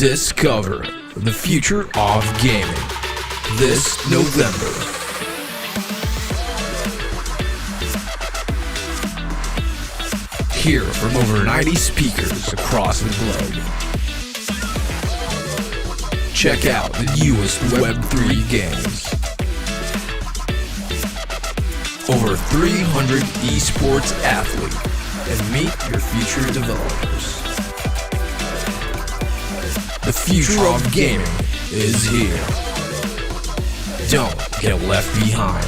Discover the future of gaming this November. Hear from over 90 speakers across the globe. Check out the newest Web3 games. Over 300 esports athletes and meet your future developers. The future of gaming is here. Don't get left behind.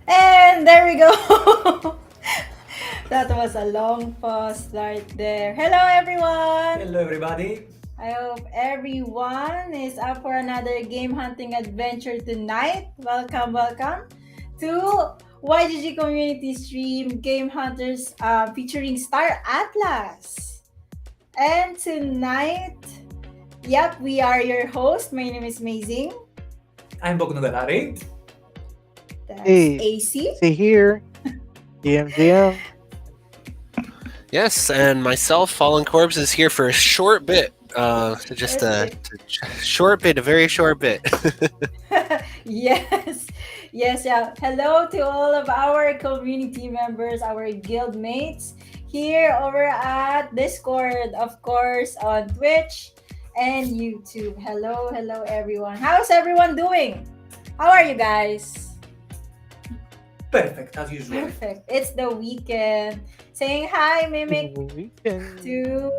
And there we go. That was a long pause right there. Hello, everyone. Hello, everybody. I hope everyone is up for another game hunting adventure tonight. Welcome to YGG Community stream Game Hunters featuring Star Atlas. And tonight, we are your host. My name is Mazing. I'm Bok Nugalari. That's Hey, AC. see here. GM. Yes, and myself, Fallen Corpse, is here for a short bit. Just a very short bit. Yes. Yeah. Hello to all of our community members, our guild mates here over at Discord, of course, on Twitch and YouTube. Hello, everyone. How's everyone doing? How are you guys? Perfect, as usual. Perfect. It's the weekend. Saying hi, Mimic, to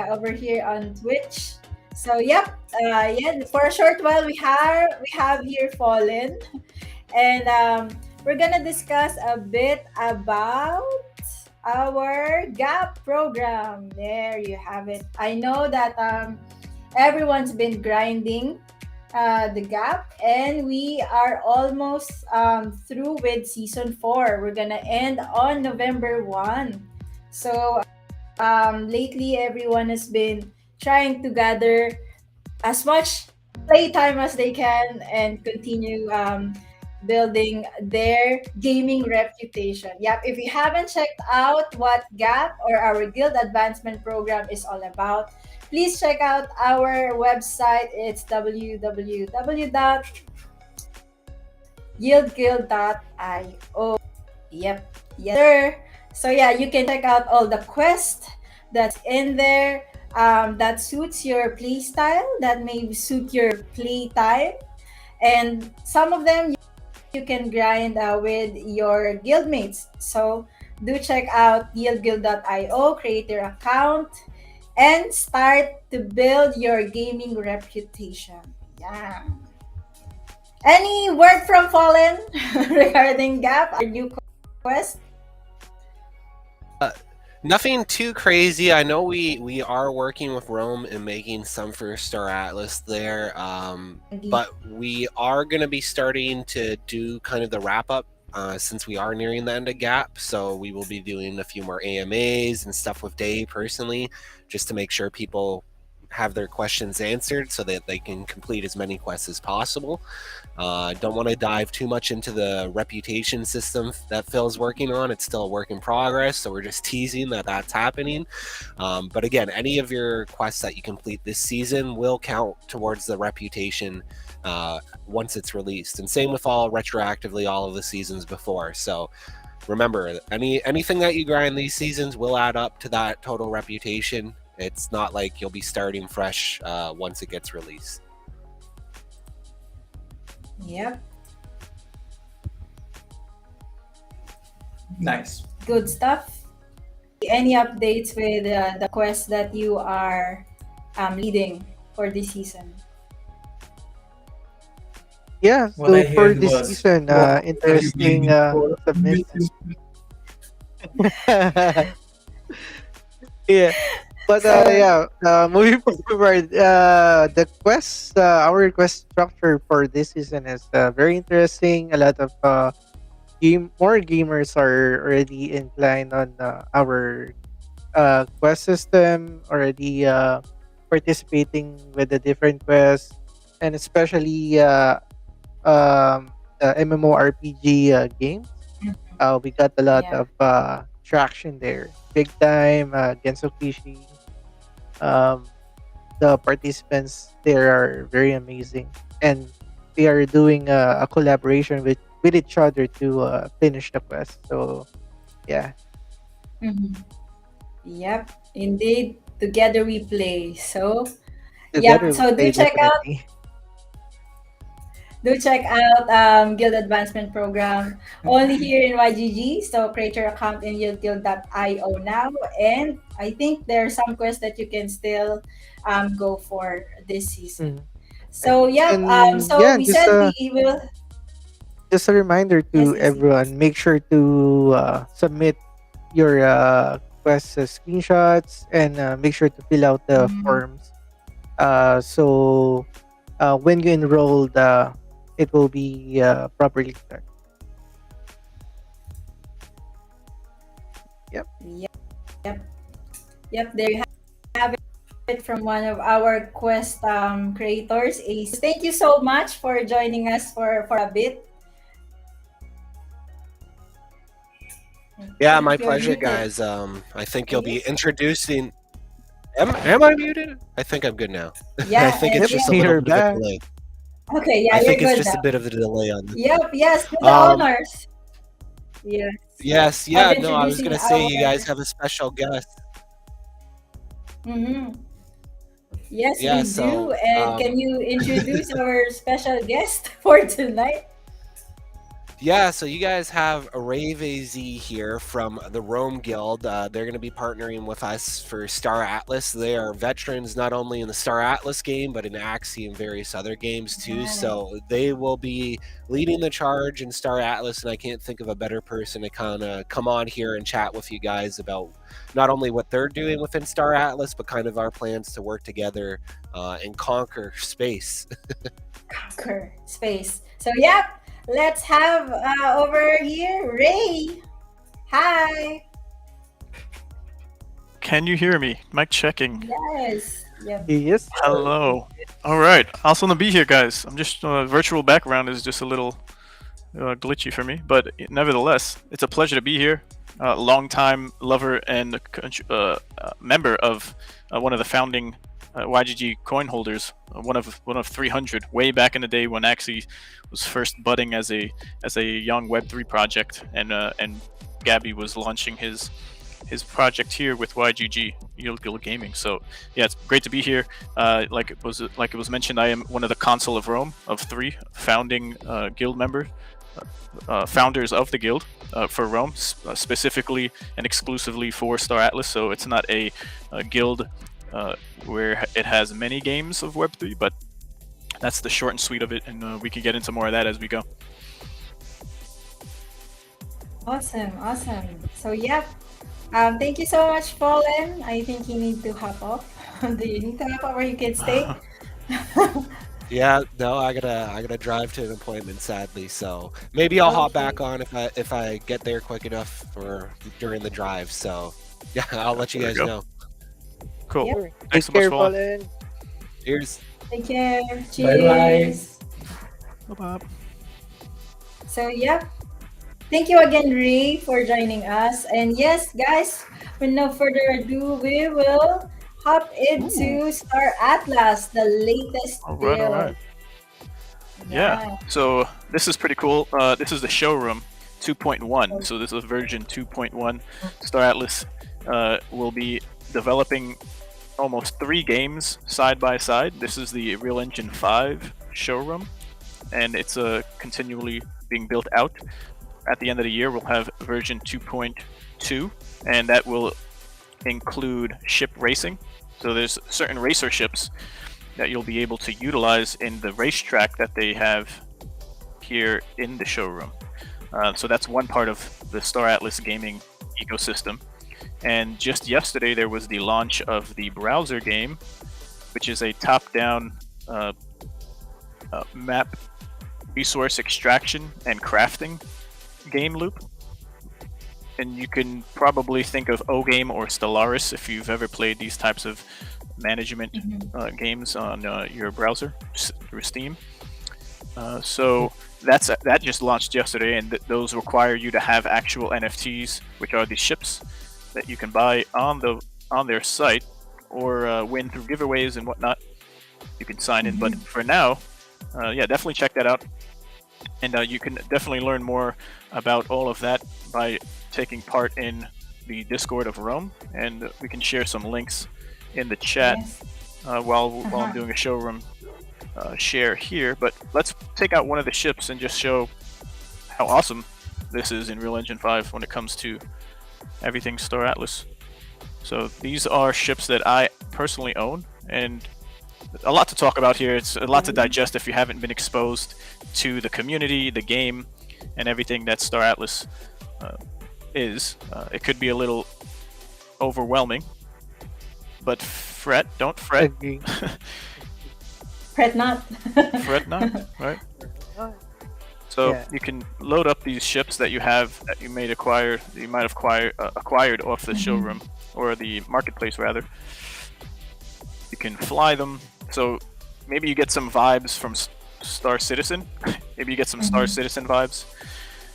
over here on Twitch. So for a short while we have here Fallen, and we're gonna discuss a bit about our GAP program. There you have it. I know that everyone's been grinding the GAP, and we are almost through with season 4. We're gonna end on November 1. So lately everyone has been trying to gather as much playtime as they can and continue building their gaming reputation. If you haven't checked out what GAP or our Guild Advancement Program is all about, please check out our website. It's www.guildguild.io. Yep, sir. So you can check out all the quests that's in there that suits your play style, that may suit your play time. And some of them you can grind with your guildmates. So do check out guildguild.io, create your account, and start to build your gaming reputation. Yeah. Any word from Fallen regarding GAP, our new quest? Nothing too crazy. I know we are working with Rome and making some for Star Atlas there, but we are going to be starting to do kind of the wrap up since we are nearing the end of GAP. So we will be doing a few more AMAs and stuff with Day personally, just to make sure people have their questions answered so that they can complete as many quests as possible. Don't want to dive too much into the reputation system that Phil's working on. It's still a work in progress, so we're just teasing that that's happening. But again, any of your quests that you complete this season will count towards the reputation once it's released. And same with retroactively all of the seasons before. So remember, anything that you grind these seasons will add up to that total reputation. It's not like you'll be starting fresh once it gets released. Yep. Nice. Good stuff. Any updates with the quest that you are leading for this season? Yeah, What so I for heard this was, season, what are you interesting gaming for? submissions. Yeah. But moving forward, the quest, our quest structure for this season is very interesting. A lot of more gamers are already inclined on our quest system, already participating with the different quests, and especially the MMORPG games. We got a lot Yeah. of traction there. Big time, Genso Kishi. Um, the participants there are very amazing, and they are doing a collaboration with each other to finish the quest. So yeah, Mhm. Yep, indeed. Together we play. So, yeah. together we So play definitely. do check out Guild Advancement Program only here in YGG. So create your account in guild.io now, and I think there are some quests that you can still go for this season. Mhm. So yep. And So yeah, we said we will. just a reminder Yes, to yes, everyone: make sure to submit your quest screenshots, and make sure to fill out the Mhm. forms. So when you enrolled, it will be properly checked. Yep. Yep, yep, yep. There you have it from one of our quest creators, AC. Thank you so much for joining us for a bit. I Yeah, my think you're pleasure, muted, guys. I think you'll be Ace. introducing. Am I muted? I think I'm good now. I Yeah, think and it's Yep. just yeah. a little You're bit of a back. delay. Okay, yeah, I you're think it's good just a now. bit of a delay on this. Yep, yes, do the Um, honors. Yes, yes, of yeah, no, I was introducing gonna say our. you guys have a special guest. Mhm. Yes, Yeah, we do. so And can you introduce our special guest for tonight? yeah, so you guys have Rave AZ here from the Rome Guild. They're going to be partnering with us for Star Atlas. They are veterans not only in the Star Atlas game, but in Axie and various other games too. Nice. So they will be leading the charge in Star Atlas, and I can't think of a better person to kind of come on here and chat with you guys about not only what they're doing within Star Atlas, but kind of our plans to work together and conquer space. Conquer space. So, yep, let's have over here Ray. Hi. Can you hear me? Mic checking. Yes. Yep. Yes. Hello. All right. Awesome to be here, guys. I'm just virtual background is just a little glitchy for me, but nevertheless, it's a pleasure to be here. Long-time lover and member of one of the founding YGG coin holders, one of 300, way back in the day when Axie was first budding as a young Web3 project, and Gabby was launching his project here with YGG Guild Gaming. So yeah, it's great to be here. Like it was mentioned, I am one of the Consul of Rome of 3 founding guild members, founders of the guild for Rome, specifically and exclusively for Star Atlas. So it's not a guild where it has many games of Web3, but that's the short and sweet of it, and we can get into more of that as we go. Awesome. Awesome. So, yep. Thank you so much, Fallen. I think you need to hop off. Do you need to hop off or you can stay? Yeah, no, I gotta drive to an appointment, sadly. So maybe I'll hop Okay. back on if I get there quick enough or during the drive. So yeah, I'll let you There we guys go. know. Cool. Yep. Thanks so Take much, care, Fallen. Fallen. Cheers. Take care. Bye-bye. Cheers. Bye-bye. So, yep. Thank you again, Ray, for joining us. And yes, guys, with no further ado, we will hop into Star Atlas, the latest All right, all build. right. Yeah. So this is pretty cool. This is the showroom 2.1. So this is version 2.1. Star Atlas will be developing almost 3 games side by side. This is the Real Engine 5 showroom, and it's continually being built out. At the end of the year, we'll have version 2.2, and that will include ship racing. So there's certain racer ships that you'll be able to utilize in the racetrack that they have here in the showroom. So that's one part of the Star Atlas gaming ecosystem. And just yesterday, there was the launch of the browser game, which is a top-down map resource extraction and crafting game loop. And you can probably think of O-Game or Stellaris if you've ever played these types of management Mhm. games on your browser through Steam. So that just launched yesterday, and those require you to have actual NFTs, which are the ships that you can buy on their site or win through giveaways and whatnot. You can sign in, but for now, yeah, definitely check that out, and you can definitely learn more about all of that by taking part in the Discord of Rome, and we can share some links in the chat Yes. while I'm doing a showroom share here. But let's take out one of the ships and just show how awesome this is in Real Engine 5 when it comes to everything Star Atlas. So these are ships that I personally own, and a lot to talk about here. It's a lot to digest if you haven't been exposed to the community, the game, and everything that Star Atlas is. It could be a little overwhelming, but don't fret. Agree. Fret not. Fret not, right? So Yeah. you can load up these ships that you have that you might have acquired off the showroom or the marketplace rather. You can fly them. So maybe you get some vibes from Star Citizen. Maybe you get some Star Citizen vibes,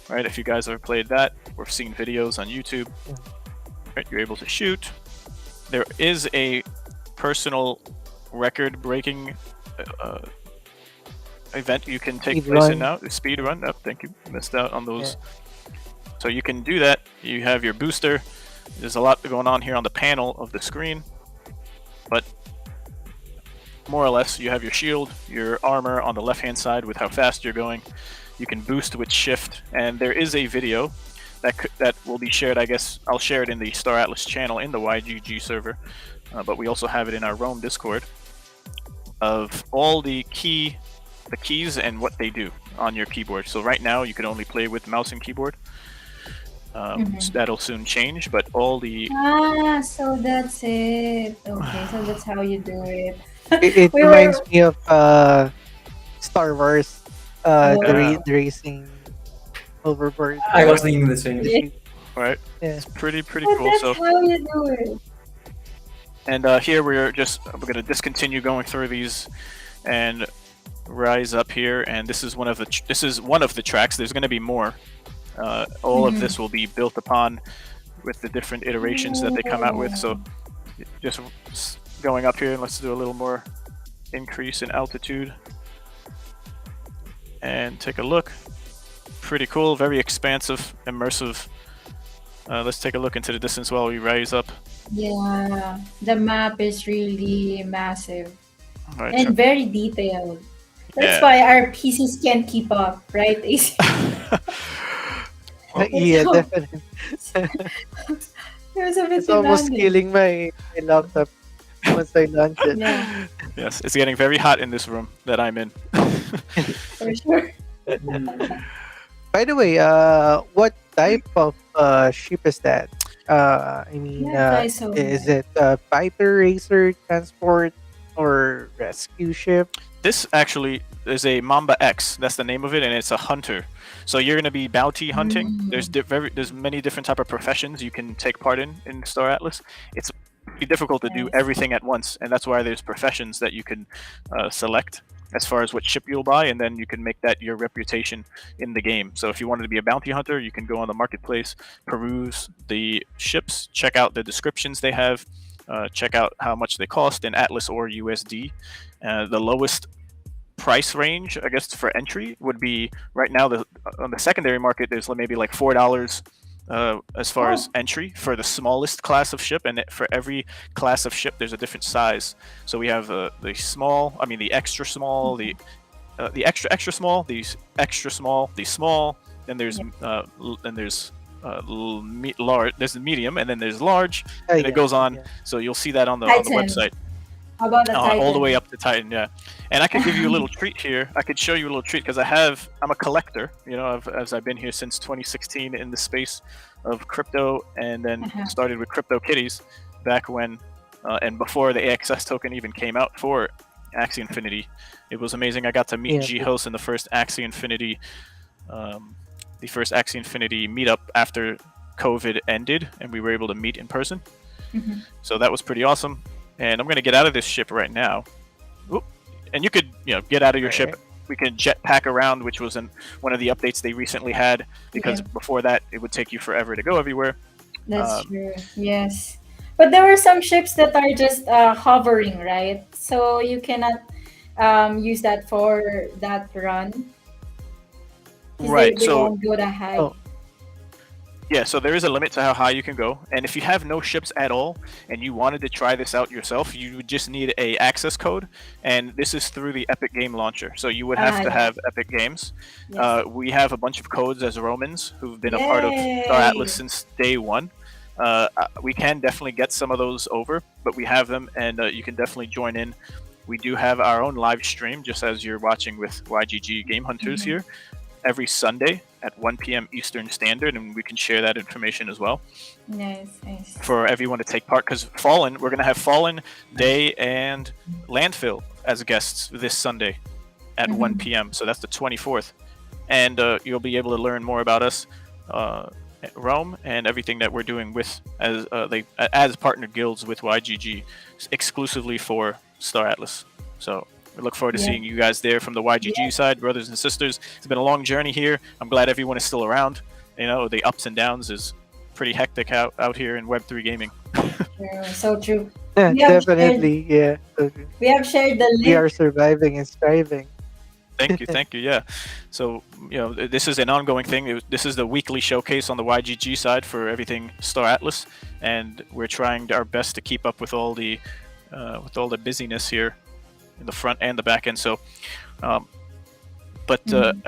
right? If you guys ever played that or seen videos on YouTube, right? You're able to shoot. There is a personal record-breaking event you can take Speed place in run. now. The speed run. Oh, thank you. Missed out on those. So you can do that. You have your booster. There's a lot going on here on the panel of the screen, but more or less you have your shield, your armor on the left-hand side with how fast you're going. You can boost with shift, and there is a video that will be shared. I guess I'll share it in the Star Atlas channel in the YGG server, but we also have it in our Rome Discord of all the keys and what they do on your keyboard. So right now you can only play with mouse and keyboard. So that'll soon change, but all the So that's it. Okay, so that's how you do it. It We reminds were me of Star Wars, Oh. the racing overboard. I was thinking the same. Yeah. right. Yeah. It's pretty But cool. that's So how you do it. and here we're gonna discontinue going through these and rise up here, and this is one of the tracks. There's going to be more. All of this will be built upon with the different iterations that they come out with. So just going up here, and let's do a little more increase in altitude and take a look. Pretty cool, very expansive, immersive. Let's take a look into the distance while we rise up. Yeah, the map is really massive All right, and very detailed. That's Yeah. why our PCs can't keep up, right, AC? Yeah, So- definitely. It was a bit It's almost demanding. killing my laptop once I launch it. Yeah, Yes, it's getting very hot in this room that I'm in. for sure. By the way, what type of ship is that? I mean, Yeah, I saw is that. it fighter, racer, transport, or rescue ship? This actually is a Mamba X. That's the name of it, and it's a hunter. So you're going to be bounty hunting. There's many different type of professions you can take part in Star Atlas. It's pretty difficult to do Yes. everything at once, and that's why there's professions that you can select as far as what ship you'll buy, and then you can make that your reputation in the game. So if you wanted to be a bounty hunter, you can go on the marketplace, peruse the ships, check out the descriptions they have, check out how much they cost in Atlas or USD. The lowest price range, I guess, for entry would be right now on the secondary market. There's maybe like $4 as far as entry for the smallest class of ship, and for every class of ship, there's a different size. So we have the small, the extra small, the extra small, the extra small, the small. Then there's large. There's the medium, and then there's large, and Yeah, it goes on. yeah. So you'll see that on the Titan. website. How about the Titan? All the way up to Titan, yeah. And I could give you a little treat here. I could show you a little treat because I'm a collector. As I've been here since 2016 in the space of crypto, and then started with Crypto Kitties back when, and before the AXS token even came out for Axie Infinity. It was amazing. I got to meet G-Host in the first Axie Infinity, meetup after COVID ended, and we were able to meet in person. So that was pretty awesome. And I'm going to get out of this ship right now. Oop. And you could, get out of your ship. We can jetpack around, which was one of the updates they recently had, because before that, it would take you forever to go everywhere. That's true. Yes. But there were some ships that are just hovering, right? So you cannot use that for that run. 'Cause Right. They won't go that high. Oh. Yeah, so there is a limit to how high you can go, and if you have no ships at all and you wanted to try this out yourself, you would just need a access code, and this is through the Epic Game Launcher. So you would have to have Epic Games. Yes. We have a bunch of codes as Romans who've been a part of Star Atlas since day one. We can definitely get some of those over, but we have them, and you can definitely join in. We do have our own live stream, just as you're watching with YGG GameHunters here, every Sunday at 1 p.m. Eastern Standard, and we can share that information as well. Nice. For everyone to take part, because Fallen, we're going to have Fallen, Day, and Landfill as guests this Sunday at 1 p.m. So that's the 24th, and you'll be able to learn more about us, Rome, and everything that we're doing with as partner guilds with YGG, exclusively for Star Atlas. So we look forward to seeing you guys there from the YGG side, brothers and sisters. It's been a long journey here. I'm glad everyone is still around. The ups and downs is pretty hectic out here in Web3 gaming. So true. Yeah, definitely. So true. We have shared the link. We are surviving and striving. Thank you. Yeah. So, this is an ongoing thing. This is the weekly showcase on the YGG side for everything Star Atlas, and we're trying our best to keep up with all the busyness here in the front and the back end. So, I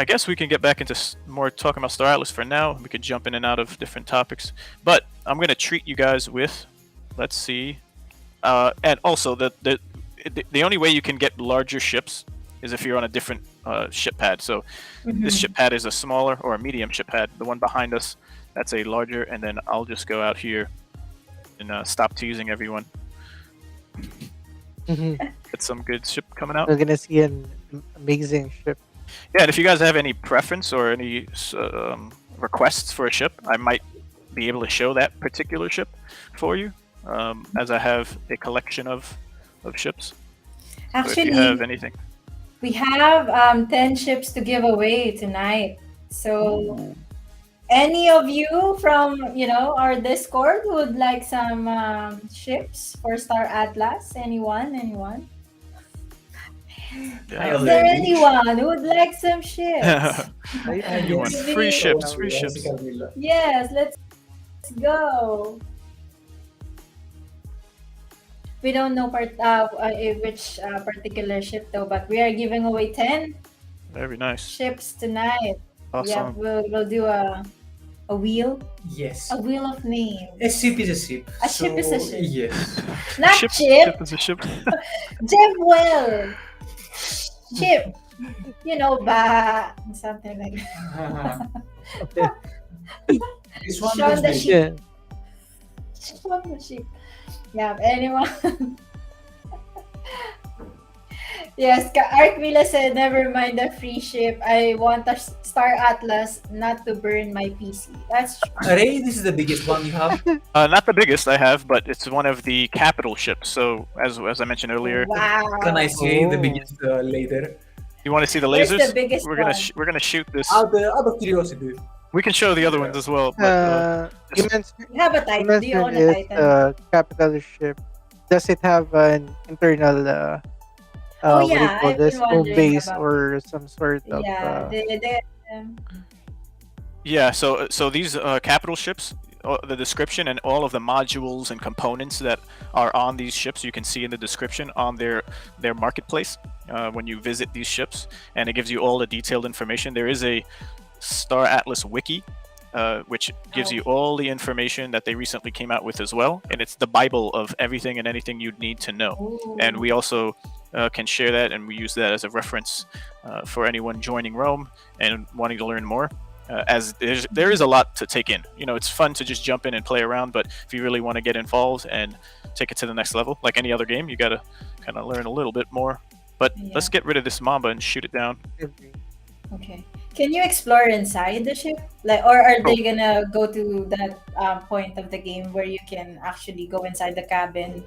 guess we can get back into more talking about Star Atlas for now. We could jump in and out of different topics, but I'm going to treat you guys with, let's see, and also the only way you can get larger ships is if you're on a different ship pad. So this ship pad is a smaller or a medium ship pad. The one behind us, that's a larger, and then I'll just go out here and stop teasing everyone. Get some good ship coming out. We're gonna see an amazing ship. Yeah, and if you guys have any preference or any requests for a ship, I might be able to show that particular ship for you, as I have a collection of ships. Actually, so if you have anything. We have 10 ships to give away tonight. So any of you from our Discord who would like some ships for Star Atlas? Anyone? Yeah. Is there anyone who would like some ships? You want free ships? Yes, let's go. We don't know which particular ship though, but we are giving away 10 Very nice. ships tonight. Awesome. Yeah, we'll do a wheel. Yes. A wheel of names. A ship is a ship. A ship is a ship. Yes. Not Ship is a ship. well. Chip. Something like that. This one Sean was the big. sheep. Yeah. Sean the sheep. Yeah, anyone? Yes, Arkvila said, never mind the free ship. I want a Star Atlas, not to burn my PC. That's true. Ray, this is the biggest one you have. Not the biggest I have, but it's one of the capital ships. So as I mentioned earlier, Wow. Can I see the biggest later? you want to see the Where's lasers? the biggest we're gonna one? we're gonna shoot this. Out of curiosity. We can show the other ones as well. But, You mentioned, You have a Titan. Do you own a it's Titan? a capital ship. Does it have an internal Oh, what do you yeah, call I've this, been home wondering base about- or some sort of Yeah, yeah. So these capital ships, the description and all of the modules and components that are on these ships, you can see in the description on their marketplace when you visit these ships, and it gives you all the detailed information. There is a Star Atlas wiki, which gives you all the information that they recently came out with as well, and it's the Bible of everything and anything you'd need to know. Ooh. And we also can share that, and we use that as a reference for anyone joining Rome and wanting to learn more. As there is a lot to take in. It's fun to just jump in and play around, but if you really want to get involved and take it to the next level, like any other game, you got to kind of learn a little bit more. But let's get rid of this Mamba and shoot it down. Okay. Can you explore inside the ship? Or are they gonna go to that point of the game where you can actually go inside the cabin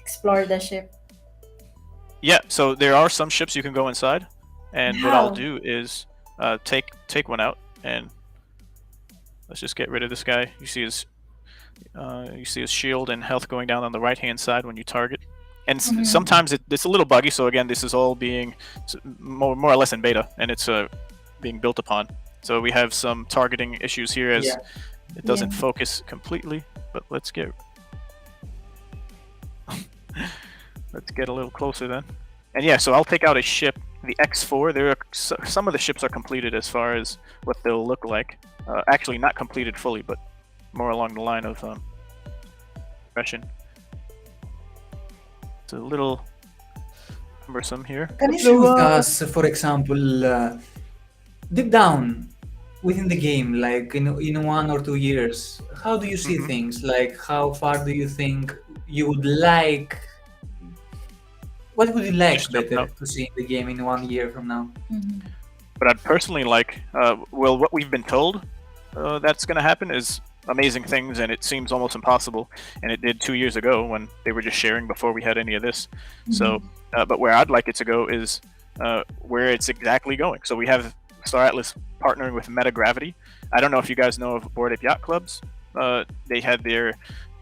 explore the ship? Yeah, so there are some ships you can go inside, and what I'll Wow. do is take one out, and let's just get rid of this guy. You see his shield and health going down on the right hand side when you target. And Mhm. sometimes it's a little buggy. So again, this is all being more or less in beta, and it's being built upon. So we have some targeting issues here as Yeah. it doesn't Yeah. focus completely. But let's get a little closer then. And yeah, so I'll take out a ship, the X4. There are some of the ships are completed as far as what they'll look like. Actually, not completed fully, but more along the line of progression. It's a little cumbersome here. Can you share with us, for example, deep down within the game, like in 1 or 2 years, how do you see Mhm. things? Like, how far do you think you would like? What would you like Just jump better out. to see in the game in 1 year from now? Mhm. But I'd personally like, well, what we've been told that's going to happen is amazing things, and it seems almost impossible. And it did 2 years ago when they were just sharing before we had any of this. So, but where I'd like it to go is where it's exactly going. So we have Star Atlas partnering with Meta Gravity. I don't know if you guys know of Bored Ape Yacht Clubs. They had their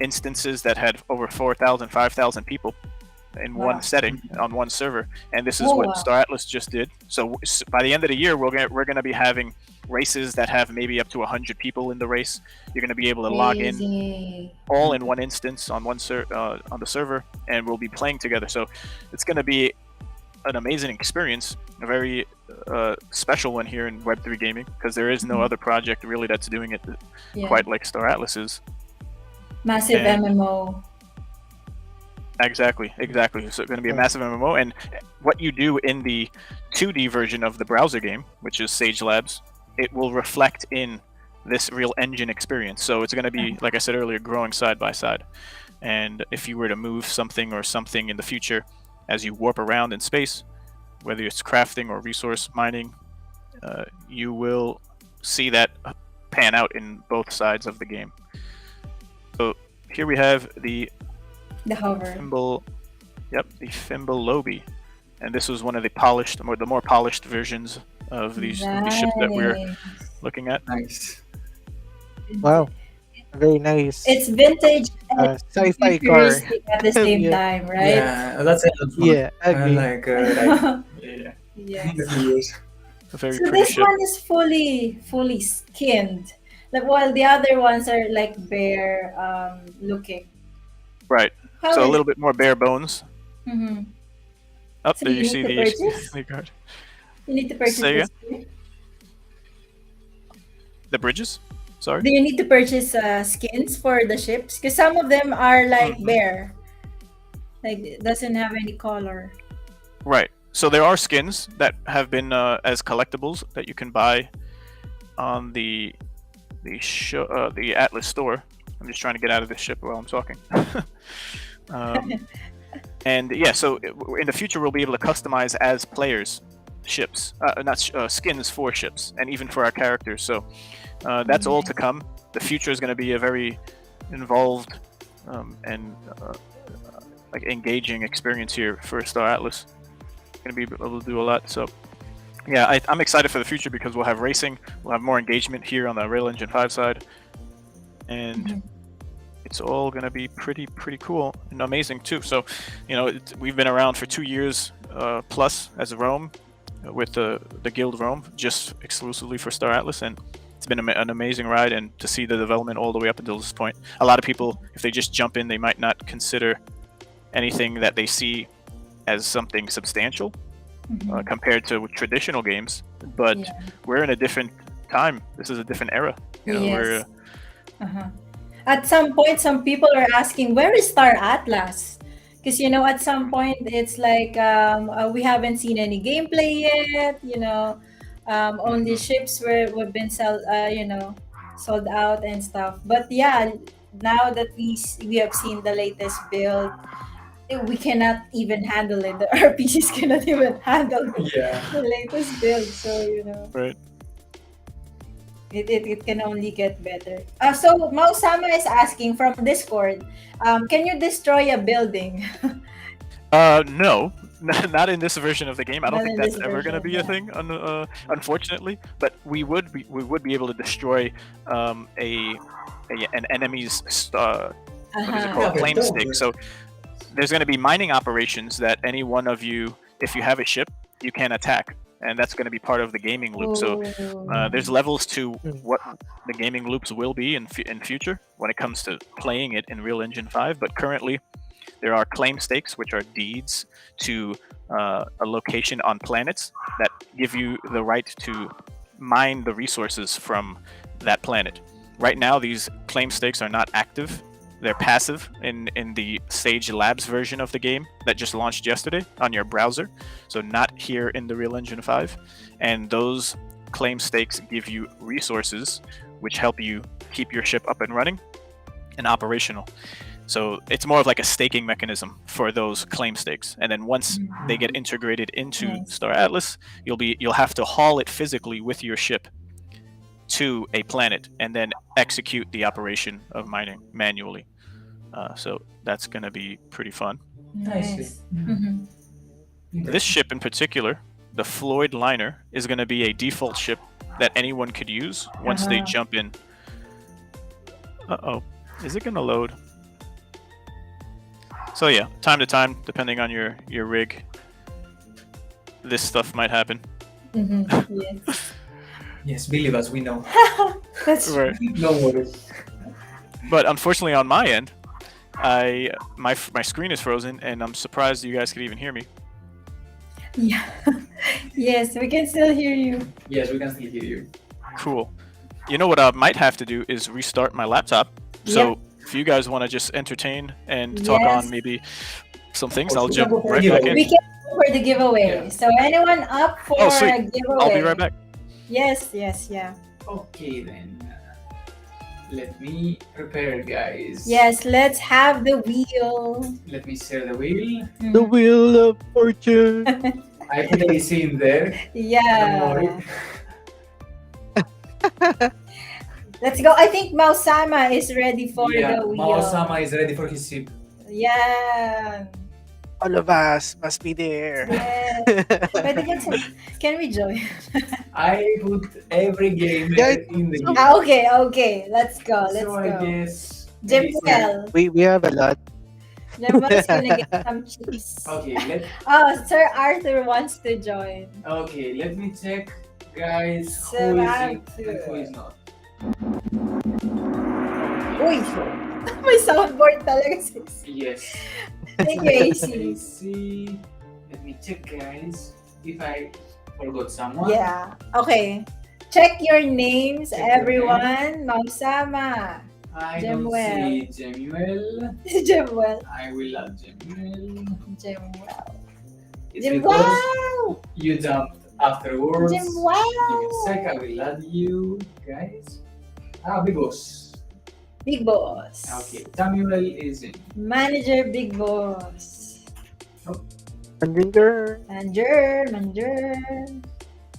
instances that had over 4,000, 5,000 people in Wow. one setting on one server, and this is Oh, what wow. Star Atlas just did. So by the end of the year, we're going to be having races that have maybe up to 100 people in the race. You're going to be able to log in Crazy. all in one instance on on the server, and we'll be playing together. So it's going to be an amazing experience, a very special one here in Web3 gaming, because there is no Mhm. other project really that's doing it Yeah. quite like Star Atlas is. Massive and- MMO. Exactly. So it's going to be a massive MMO, and what you do in the 2D version of the browser game, which is Sage Labs, it will reflect in this real engine experience. So it's going to be, like I said earlier, growing side by side. And if you were to move something in the future, as you warp around in space, whether it's crafting or resource mining, you will see that pan out in both sides of the game. So here we have the The hover. Thimble, the Thimble Lobby, and this was one of the more polished versions of these ships that we're Nice. looking at. Nice. Wow, very nice. It's vintage and Sci-fi car. futuristic at the same Yeah. time, right? Yeah, that's a lot of fun. Yeah, agree. Like, right. Yeah. Yes. In a few years. A very So pretty this ship. one is fully skinned, like while the other ones are like bare looking. Right. How So a is- little bit more bare bones. Mhm. Up So there, you you see need to the purchase? the guard. You need to purchase Say this. The bridges. Sorry. Do you need to purchase skins for the ships? Because some of them are like Mhm. bare, like it doesn't have any color. Right. So there are skins that have been as collectibles that you can buy on the Atlas store. I'm just trying to get out of this ship while I'm talking. And yeah, so in the future we'll be able to customize as players ships, skins for ships, and even for our characters. So that's all to come. The future is going to be a very involved and like engaging experience here for Star Atlas. Going to be able to do a lot. So yeah, I'm excited for the future because we'll have racing, we'll have more engagement here on the Rail Engine 5 side, and Mhm. it's all going to be pretty cool and amazing too. So, you know, we've been around for 2 years plus as a Rome with the Guild Rome, just exclusively for Star Atlas, and it's been an amazing ride. And to see the development all the way up until this point, a lot of people, if they just jump in, they might not consider anything that they see as something substantial Mhm. compared to traditional games. But Yeah. we're in a different time. This is a different era. You know, Yes. Uh-huh. At some point, some people are asking, where is Star Atlas? Because, you know, at some point, it's like we haven't seen any gameplay yet, you know. Only ships have been sold out and stuff. But yeah, now that we have seen the latest build, we cannot even handle it. The RPGs cannot even handle Yeah. the latest build. So, you know. Right. It can only get better. So Mausama is asking from Discord, can you destroy a building? No, not in this version of the game. I don't Not think in that's this ever going to version, be a yeah. thing, unfortunately. But we would be able to destroy an enemy's what is it called, Yeah, claim but stake. So there's going to be mining operations that any one of you, if you have a ship, you can attack, and that's going to be part of the gaming loop. So there's levels to what the gaming loops will be in future when it comes to playing it in Real Engine 5. But currently, there are claim stakes, which are deeds to a location on planets that give you the right to mine the resources from that planet. Right now, these claim stakes are not active. They're passive in the Sage Labs version of the game that just launched yesterday on your browser. So not here in the Real Engine 5. And those claim stakes give you resources which help you keep your ship up and running and operational. So it's more of like a staking mechanism for those claim stakes. And then once they get integrated into Nice. Star Atlas, you'll have to haul it physically with your ship to a planet and then execute the operation of mining manually. So that's going to be pretty fun. Nice. This ship in particular, the Floyd Liner, is going to be a default ship that anyone could use once they jump in. Uh-oh. Is it going to load? So yeah, time to time, depending on your rig, this stuff might happen. Yes. Yes, believe us, we know. That's Right. No worries. But unfortunately on my end, my screen is frozen, and I'm surprised you guys could even hear me. Yeah. Yes, we can still hear you. Yes, we can still hear you. Cool. You know what I might have to do is restart my laptop. So if you guys want to just entertain and talk Yes. on maybe some things, I'll We jump can go for a right back giveaway. in. We can go for the giveaway. Yeah. So anyone up for Oh, sweet. a giveaway? I'll be right back. Yes, yeah. Okay then. Let me prepare, guys. Yes, let's have the wheel. Let me share the wheel. The Wheel of Fortune. I put AC in there. Don't Yeah. worry. Let's go. I think Mausama is ready for Yeah, the wheel. Mao-sama is ready for his ship. Yeah. All of us must be there. Yes. Pwede can we join? I put every game Guys, in the game. Okay. Let's go. So I guess. Jimwell. We have a lot. Jimwell's gonna get some cheese. Okay, Oh, Sir Arthur wants to join. let me check, guys, Sir who is in Arthur. and who is not. Uy! May soundboard talaga sis. Yes. Thank you, AC. AC. Let me check, guys, if I forgot someone. Yeah. Okay. Check your names, Check your everyone. Mausama. I Jimwell. don't see Jemuel. Jimwell. I will add Jemuel. Jimwell. It's because Jimwell. you jumped afterwards. Give me a Jimwell. sec, I will add you, guys. Big Boss. Big Boss. Okay, Samuel is in. Manager Big Boss. Manager.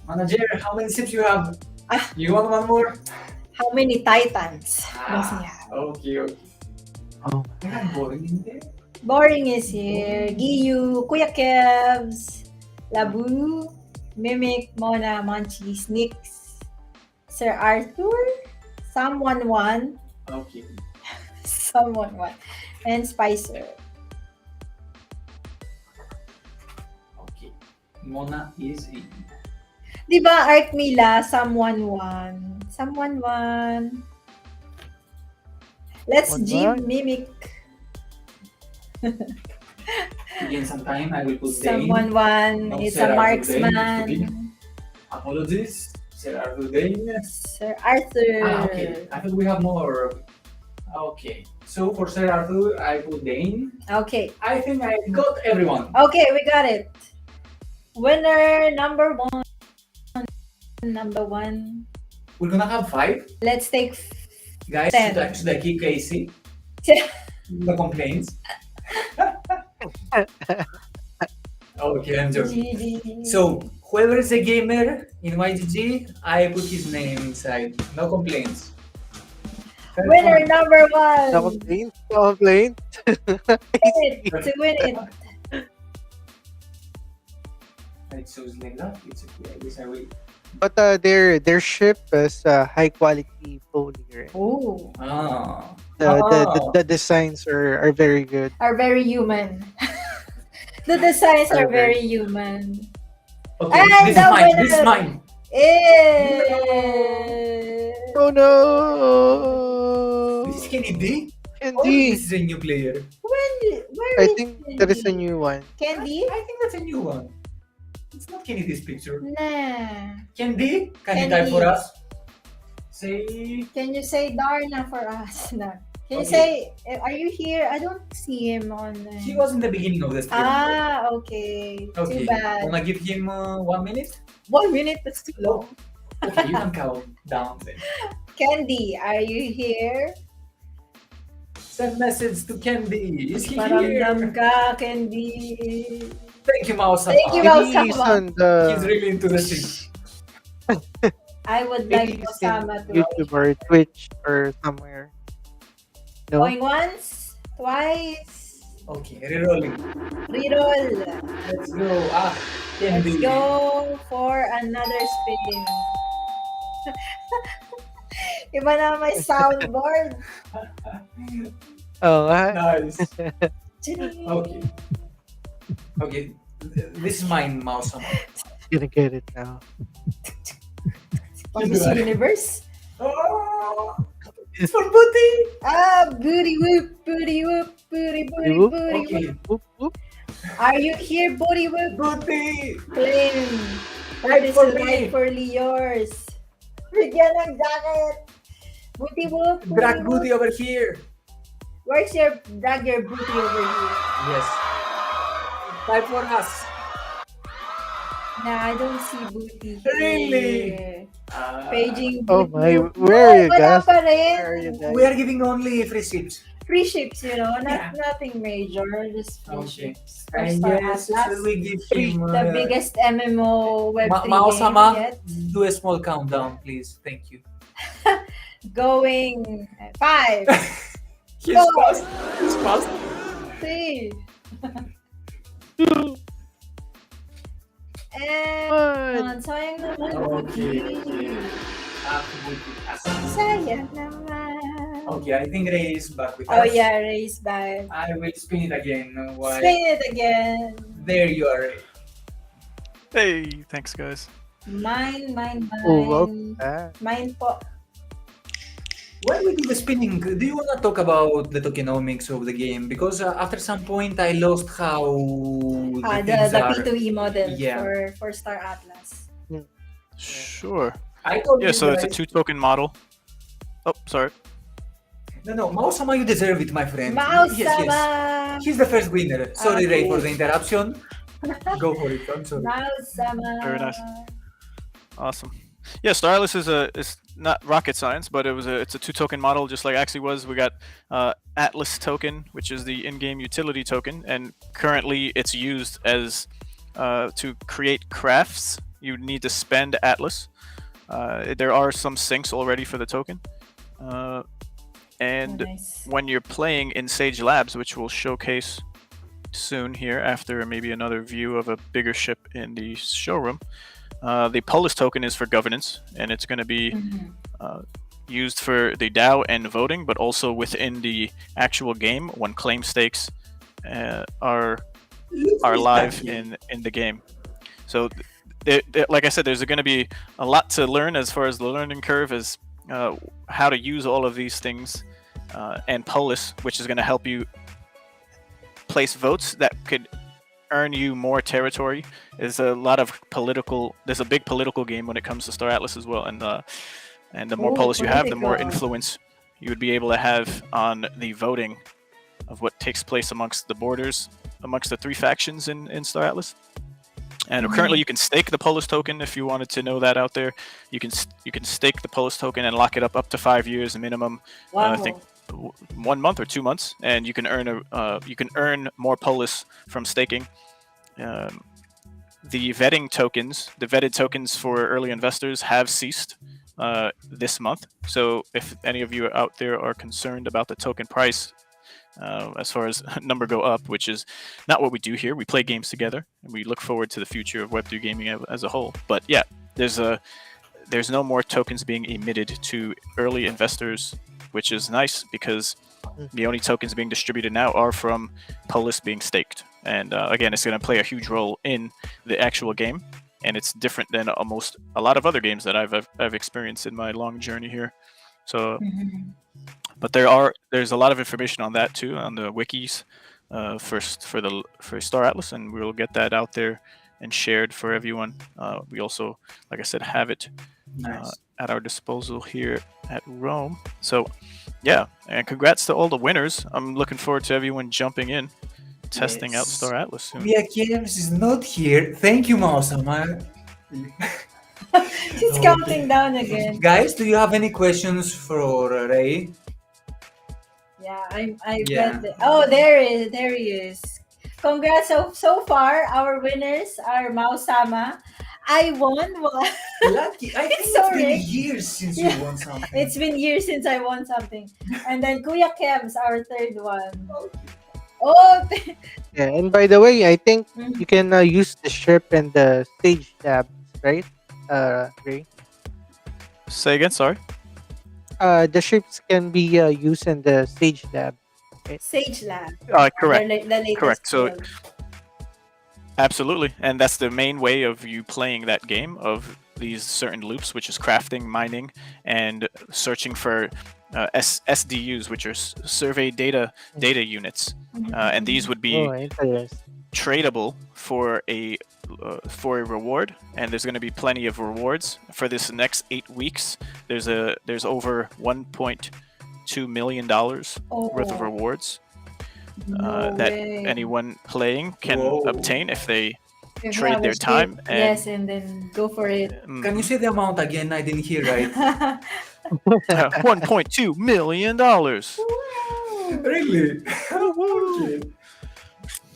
Manager, how many ships you have? Ah. You want one more? How many Titans does he have? Okay. Oh. I'm boring in there. Boring is here. Giyu, Kuya Kevs, Labu, Mimic, Mona, Munchies, Nix, Sir Arthur, Someone One, Okay. Someone One, and Spicer. Okay. Mona is in. Diba, Art Mila, Someone One. Someone One. Let's One G one. Mimic. Again, sometime I will put Someone One. No, It's Sir a Arthur Dane, marksman. Dane. Apologies. Sir Arthur Dane. Sir Arthur. Okay. I thought we have more. Okay. So for Sir Arthur, I put Dane. Okay. I think I got everyone. Okay, we got it. Winner number one. Number one. We're gonna have 5. Let's take Guys, 10. should I kick Casey? The complaints. Okay, I'm joking. GG. So, whoever is a gamer in YGG, I put his name inside. No complaints. Have Winner fun. number No one. complaint. No complaint. Win it, to win it. It shows like that. It's okay. I guess I will. But their ship is high quality foley, right? Oh, Ah. The designs are very good. are very human. The designs are Are very- very human. Okay, And this is the mine. This is winner- mine. Eh. Oh no! This is Kenny D. Or Candy. this is a new player. Where I is think that is a Candy? new one. Candy? I think that's a new one. It's not Kenny D's picture. Nah. Candy, can you Candy. type for us? Say. Can you say Darna for us? No. Can you Okay. say, are you here? I don't see him on. He was in the beginning of the stream. Ah, okay. Okay. Too bad. Wanna give him 1 minute? 1 minute, that's too long. Okay, you can count down then. Candy, are you here? Send message to Candy. Is he Paramdam here? ka, Candy. Thank you, Mouse. Thank you, Maybe Mouse. he's on the He's really into the stream. I would maybe like he's in Osama to YouTube or Twitch or somewhere. No. going once, twice, Okay, rerolling. reroll. Let's go. Ah, Let's Candy. go for another spin. Iba na may soundboard. Oh, Nice. Ching. Okay. Okay. This is mine, Mouse. gonna get it now. On Miss Universe. Oh, it's for Booty. Ah, booty whoop, booty whoop, booty, booty, Whoop. booty Okay. whoop. Whoop, whoop. Are you here, booty whoop? Booty. Claim. Right This for is me. rightfully yours. Bigyan ng jacket. Booty whoop, Drag whoop. Booty over here. Where's your drag your booty over here? Yes. Type for us. Nah, I don't see booty here. Really? Paging Oh booty. my, whoop. where are you Wala guys? pa rin. Where are you guys? We are giving only free ships. Free ships, you know, Yeah. nothing major, just free Okay. ships. And Star yes, Atlas, we give the him biggest MMO Web3 Mao-sama, game yet. do a small countdown, please. Thank you. Going 5, He's Go. fast. He's fast. 3, and One. sayang naman. Okay. Sayang naman. Okay, I think Ray is back with Oh us. yeah, race back. I will spin it again. Why? Spin it again. There you are, Ray. Hey, thanks guys. Mine. Oh, well. Ah. Mine po. While we do the spinning, do you want to talk about the tokenomics of the game? Because after some point, I lost how the things The are. P2E model Yeah. for Star Atlas. Sure. I told Yeah, you so it's a guys- 2-token model. Oh, sorry. No, Mao-sama, you deserve it, my friend. Mouse Yes, yes. sama! He's the first winner. Sorry, Ray, Okay. for the interruption. Go for it. I'm sorry. Mouse sama! Very nice. Awesome. Yeah, Star Atlas is not rocket science, but it's a 2-token model, just like Axie was. We got Atlas token, which is the in-game utility token, and currently it's used as to create crafts. You need to spend Atlas. There are some sinks already for the token, and Nice. when you're playing in Sage Labs, which we'll showcase soon here after maybe another view of a bigger ship in the showroom. The Polis token is for governance, and it's going to be Mhm. used for the DAO and voting, but also within the actual game when claim stakes are live in the game. So, like I said, there's going to be a lot to learn as far as the learning curve is how to use all of these things, and Polis, which is going to help you place votes that could earn you more territory. There's a lot of political. There's a big political game when it comes to Star Atlas as well, and the more Ooh, Polis you have, the more political. influence you would be able to have on the voting of what takes place amongst the borders, amongst the 3 factions in Star Atlas. And currently, you can stake the Polis token if you wanted to know that out there. You can stake the Polis token and lock it up to 5 years minimum. Wow. I think 1 month or 2 months, and you can earn more Polis from staking. the vetting tokens, the vetted tokens for early investors have ceased this month. So if any of you out there are concerned about the token price, as far as number go up, which is not what we do here. We play games together, and we look forward to the future of Web3 gaming as a whole. But yeah, there's no more tokens being emitted to early investors, which is nice because the only tokens being distributed now are from Polis being staked. And again, it's going to play a huge role in the actual game, and it's different than almost a lot of other games that I've experienced in my long journey here. So. But there's a lot of information on that too on the wikis for Star Atlas, and we'll get that out there and shared for everyone. We also, like I said, have it at our disposal here at Rome. So yeah, and congrats to all the winners. I'm looking forward to everyone jumping in, testing out Star Atlas soon. Yeah, James is not here. Thank you, Mausama. She's counting down again. Guys, do you have any questions for Ray? Yeah, I bet. Oh, there he is. Congrats! So far, our winners are Mausama. I won one. Lucky. I think It's so it's been rich. years since Yeah. you won something. It's been years since I won something. And then Kuya Kev's our third one. Oh, Yeah, and by the way, I think Mhm. you can use the ship and the stage tabs, right? Ray? Say again, sorry. The ships can be used in the stage tab. Sage Lab. Correct. The latest Correct. So build. absolutely, and that's the main way of you playing that game, of these certain loops, which is crafting, mining, and searching for SDUs, which are survey data units, and these would be Oh, interesting. tradable for a reward, and there's going to be plenty of rewards for this next 8 weeks. There's over $1.2 million worth of rewards No that way. anyone playing can Whoa. obtain if they If you trade have a their ship, time and- yes, and then go for it. Can you say the amount again? I didn't hear right. $1.2 million. Really? Okay.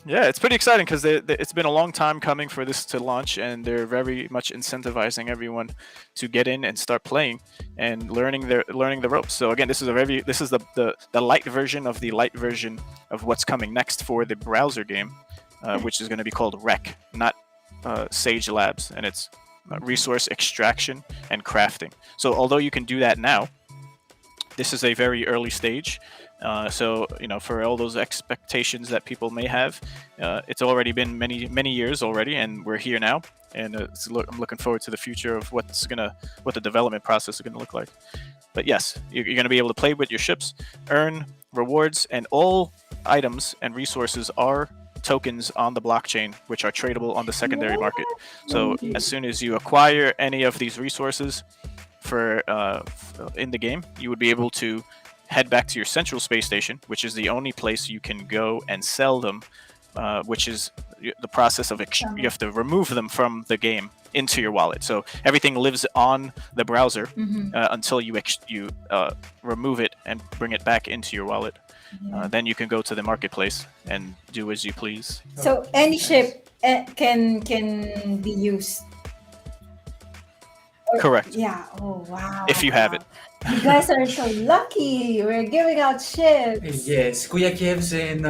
Yeah, it's pretty exciting because it's been a long time coming for this to launch, and they're very much incentivizing everyone to get in and start playing and learning the ropes. So again, this is the light version of the light version of what's coming next for the browser game, which is going to be called Rec, not Sage Labs, and it's resource extraction and crafting. So although you can do that now, this is a very early stage. So for all those expectations that people may have, it's already been many years already, and we're here now. And I'm looking forward to the future of what the development process is gonna look like. But yes, you're gonna be able to play with your ships, earn rewards, and all items and resources are tokens on the blockchain, which are tradable on the secondary market. So as soon as you acquire any of these resources in the game, you would be able to head back to your central space station, which is the only place you can go and sell them, which is the process of you have to remove them from the game into your wallet. So everything lives on the browser until you remove it and bring it back into your wallet. Then you can go to the marketplace and do as you please. So any ship can be used. Correct. Yeah. Oh wow. If you have it. You guys are so lucky. We're giving out ships. Yes, Kuya Kevs and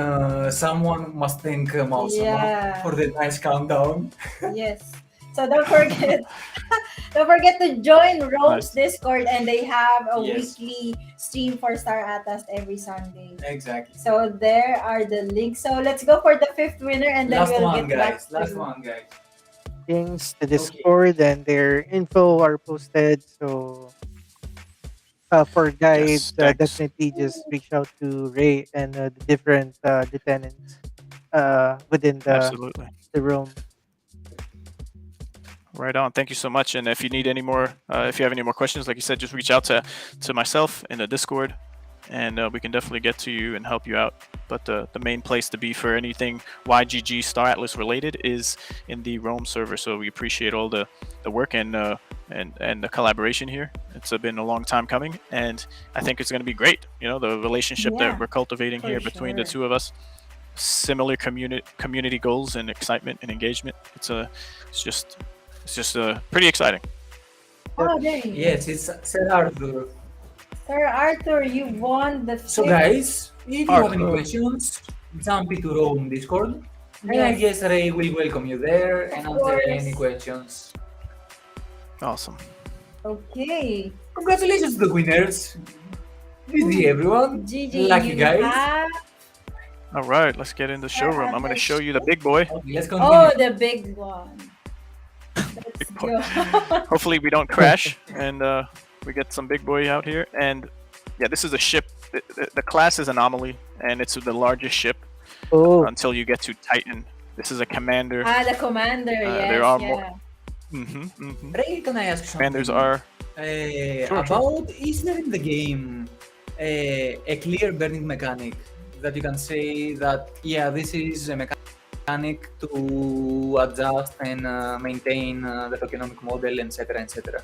someone must thank Mausama Yeah. for the nice countdown. Yes. So don't forget to join Rome's Discord, and they have a Yes. weekly stream for Star Atlas every Sunday. Exactly. So there are the links. So let's go for the fifth winner, and then Last we'll one, get back guys. Last to one, guys. Things, the Discord, and their info are posted. So for guides, thanks. definitely just reach out to Ray and the different lieutenants within Absolutely. the room. Right on. Thank you so much. And if you need any more, if you have any more questions, like you said, just reach out to myself in the Discord, and we can definitely get to you and help you out. But the main place to be for anything YGG Star Atlas related is in the Rome server. So we appreciate all the work and the collaboration here. It's been a long time coming, and I think it's going to be great. The relationship Yeah, that we're cultivating for here between the sure. two of us. similar community goals and excitement and engagement. It's just pretty exciting. Oh, there you Yes, it's Sir Arthur. Sir Arthur, you won the So fifth- guys, if you have any Arthur. questions, jump into Rome Discord. And I Yes. guess Ray will welcome you there and Of answer course. any questions. Awesome. Okay. Congratulations to the winners. GG everyone. GG, Lucky you guys. have- All right, let's get in the showroom. I'm going to show you the big boy. Okay, let's continue. Oh, the big one. Let's Big boy. go. Hopefully we don't crash and we get some big boy out here. And yeah, this is a ship. The class is Anomaly, and it's the largest ship Oh, until you get to Titan. This is a commander. The commander, yes. there are yeah. more- Mm-hmm. Ray, can I ask something? Commanders are. Sure. About, is there in the game a clear burning mechanic that you can say that, yeah, this is a mechanic to adjust and maintain the economic model, etc., etc.?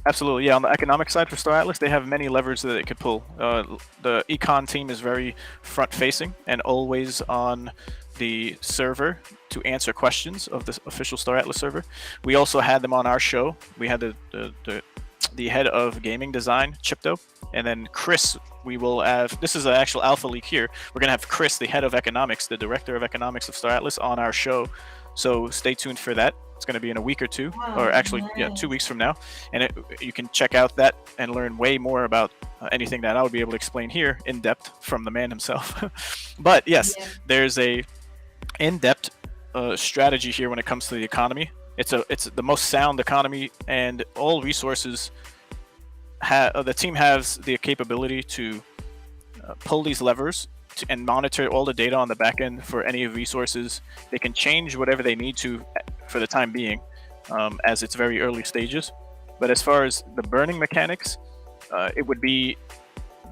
Absolutely, yeah. On the economic side for Star Atlas, they have many levers that it could pull. The econ team is very front-facing and always on the server to answer questions of the official Star Atlas server. We also had them on our show. We had the head of gaming design, Chipto, and then Chris. We will have. This is an actual alpha leak here. We're gonna have Chris, the head of economics, the director of economics of Star Atlas, on our show. So stay tuned for that. It's going to be in a week or two, Wow, or actually, yeah, 2 weeks from now. And you can check out that and learn way more about anything that I would be able to explain here in depth from the man himself. But yes, Yeah. there's a in-depth strategy here when it comes to the economy. It's the most sound economy, and all resources. The team has the capability to pull these levers and monitor all the data on the back end for any resources. They can change whatever they need to for the time being, as it's very early stages. But as far as the burning mechanics, it would be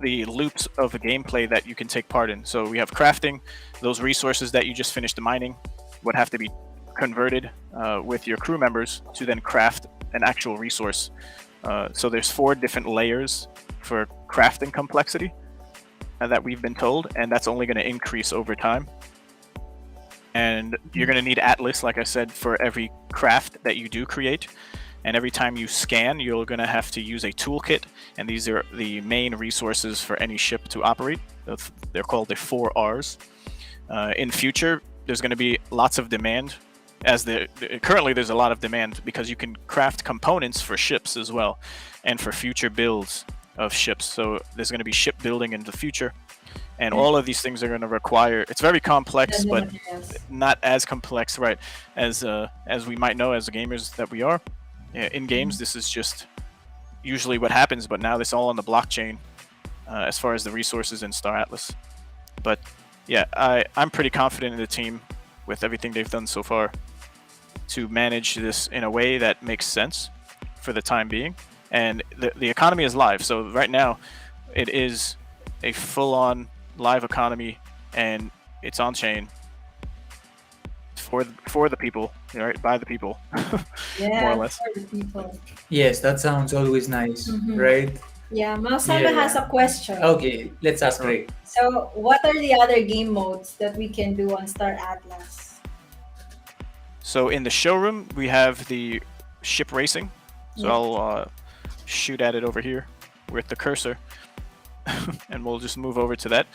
the loops of the gameplay that you can take part in. So we have crafting. Those resources that you just finished mining would have to be converted with your crew members to then craft an actual resource. So there's 4 different layers for crafting complexity that we've been told, and that's only going to increase over time. And you're going to need Atlas, like I said, for every craft that you do create. And every time you scan, you're going to have to use a toolkit, and these are the main resources for any ship to operate. They're called the 4 Rs. In future, there's going to be lots of demand. Currently there's a lot of demand because you can craft components for ships as well, and for future builds of ships. So there's going to be shipbuilding in the future, and all of these things are going to require. It's very complex, but not as complex, right, as we might know as the gamers that we are. In games, this is just usually what happens, but now this all on the blockchain as far as the resources in Star Atlas. But yeah, I'm pretty confident in the team with everything they've done so far to manage this in a way that makes sense for the time being. And the economy is live, so right now it is a full-on live economy, and it's on chain for the people, right? By the people, Yeah, more or less. for the people. Yes, that sounds always nice, Mhm. right? Yeah, Mausama Yeah. has a question. Okay, let's ask Ray. So, what are the other game modes that we can do on Star Atlas? So in the showroom, we have the ship racing. So Yeah. I'll shoot at it over here with the cursor, and we'll just move over to that.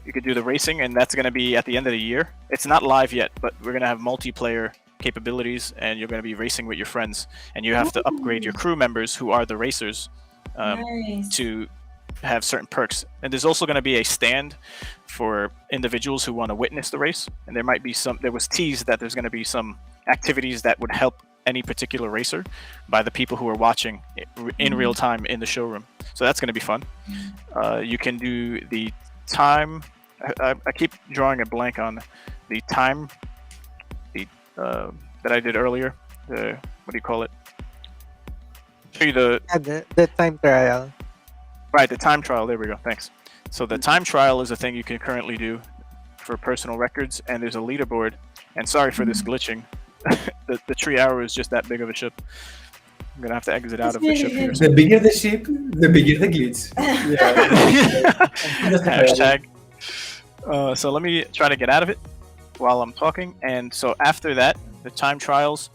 You could do the racing, and that's going to be at the end of the year. It's not live yet, but we're going to have multiplayer capabilities, and you're going to be racing with your friends, and you have to upgrade your crew members who are the racers Nice. to have certain perks. And there's also going to be a stand for individuals who want to witness the race, and there was teased that there's going to be some activities that would help any particular racer by the people who are watching in real time in the showroom. So that's going to be fun. You can do the time. I keep drawing a blank on the time that I did earlier. What do you call it? Show you The time trial. Right, the time trial. There we go. Thanks. So the time trial is a thing you can currently do for personal records, and there's a leaderboard. And sorry for this glitching. the tree arrow is just that big of a ship. I'm gonna have to exit out of the ship here. The bigger the ship, the bigger the glitch. Yeah. Hashtag. So let me try to get out of it while I'm talking. And so after that, the time trials,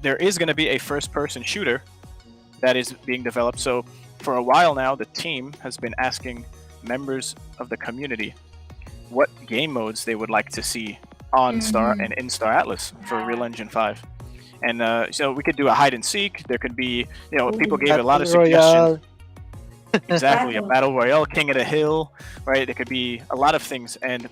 there is going to be a first-person shooter that is being developed. So for a while now, the team has been asking members of the community what game modes they would like to see on Star and in Star Atlas for Real Engine 5. And so we could do a hide and seek. There could be, people gave a lot of suggestions. Exactly, a battle royale, King of the Hill, right? It could be a lot of things. And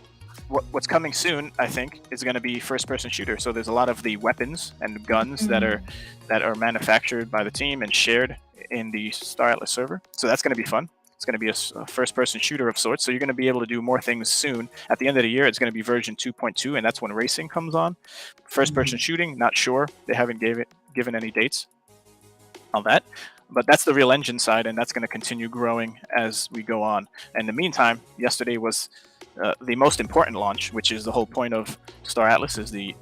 what's coming soon, I think, is going to be first-person shooter. So there's a lot of the weapons and guns that are manufactured by the team and shared in the Star Atlas server. So that's going to be fun. It's going to be a first-person shooter of sorts. So you're going to be able to do more things soon. At the end of the year, it's going to be version 2.2, and that's when racing comes on. First-person shooting, not sure. They haven't given any dates on that. But that's the Real Engine side, and that's going to continue growing as we go on. In the meantime, yesterday was the most important launch, which is the whole point of Star Atlas, is the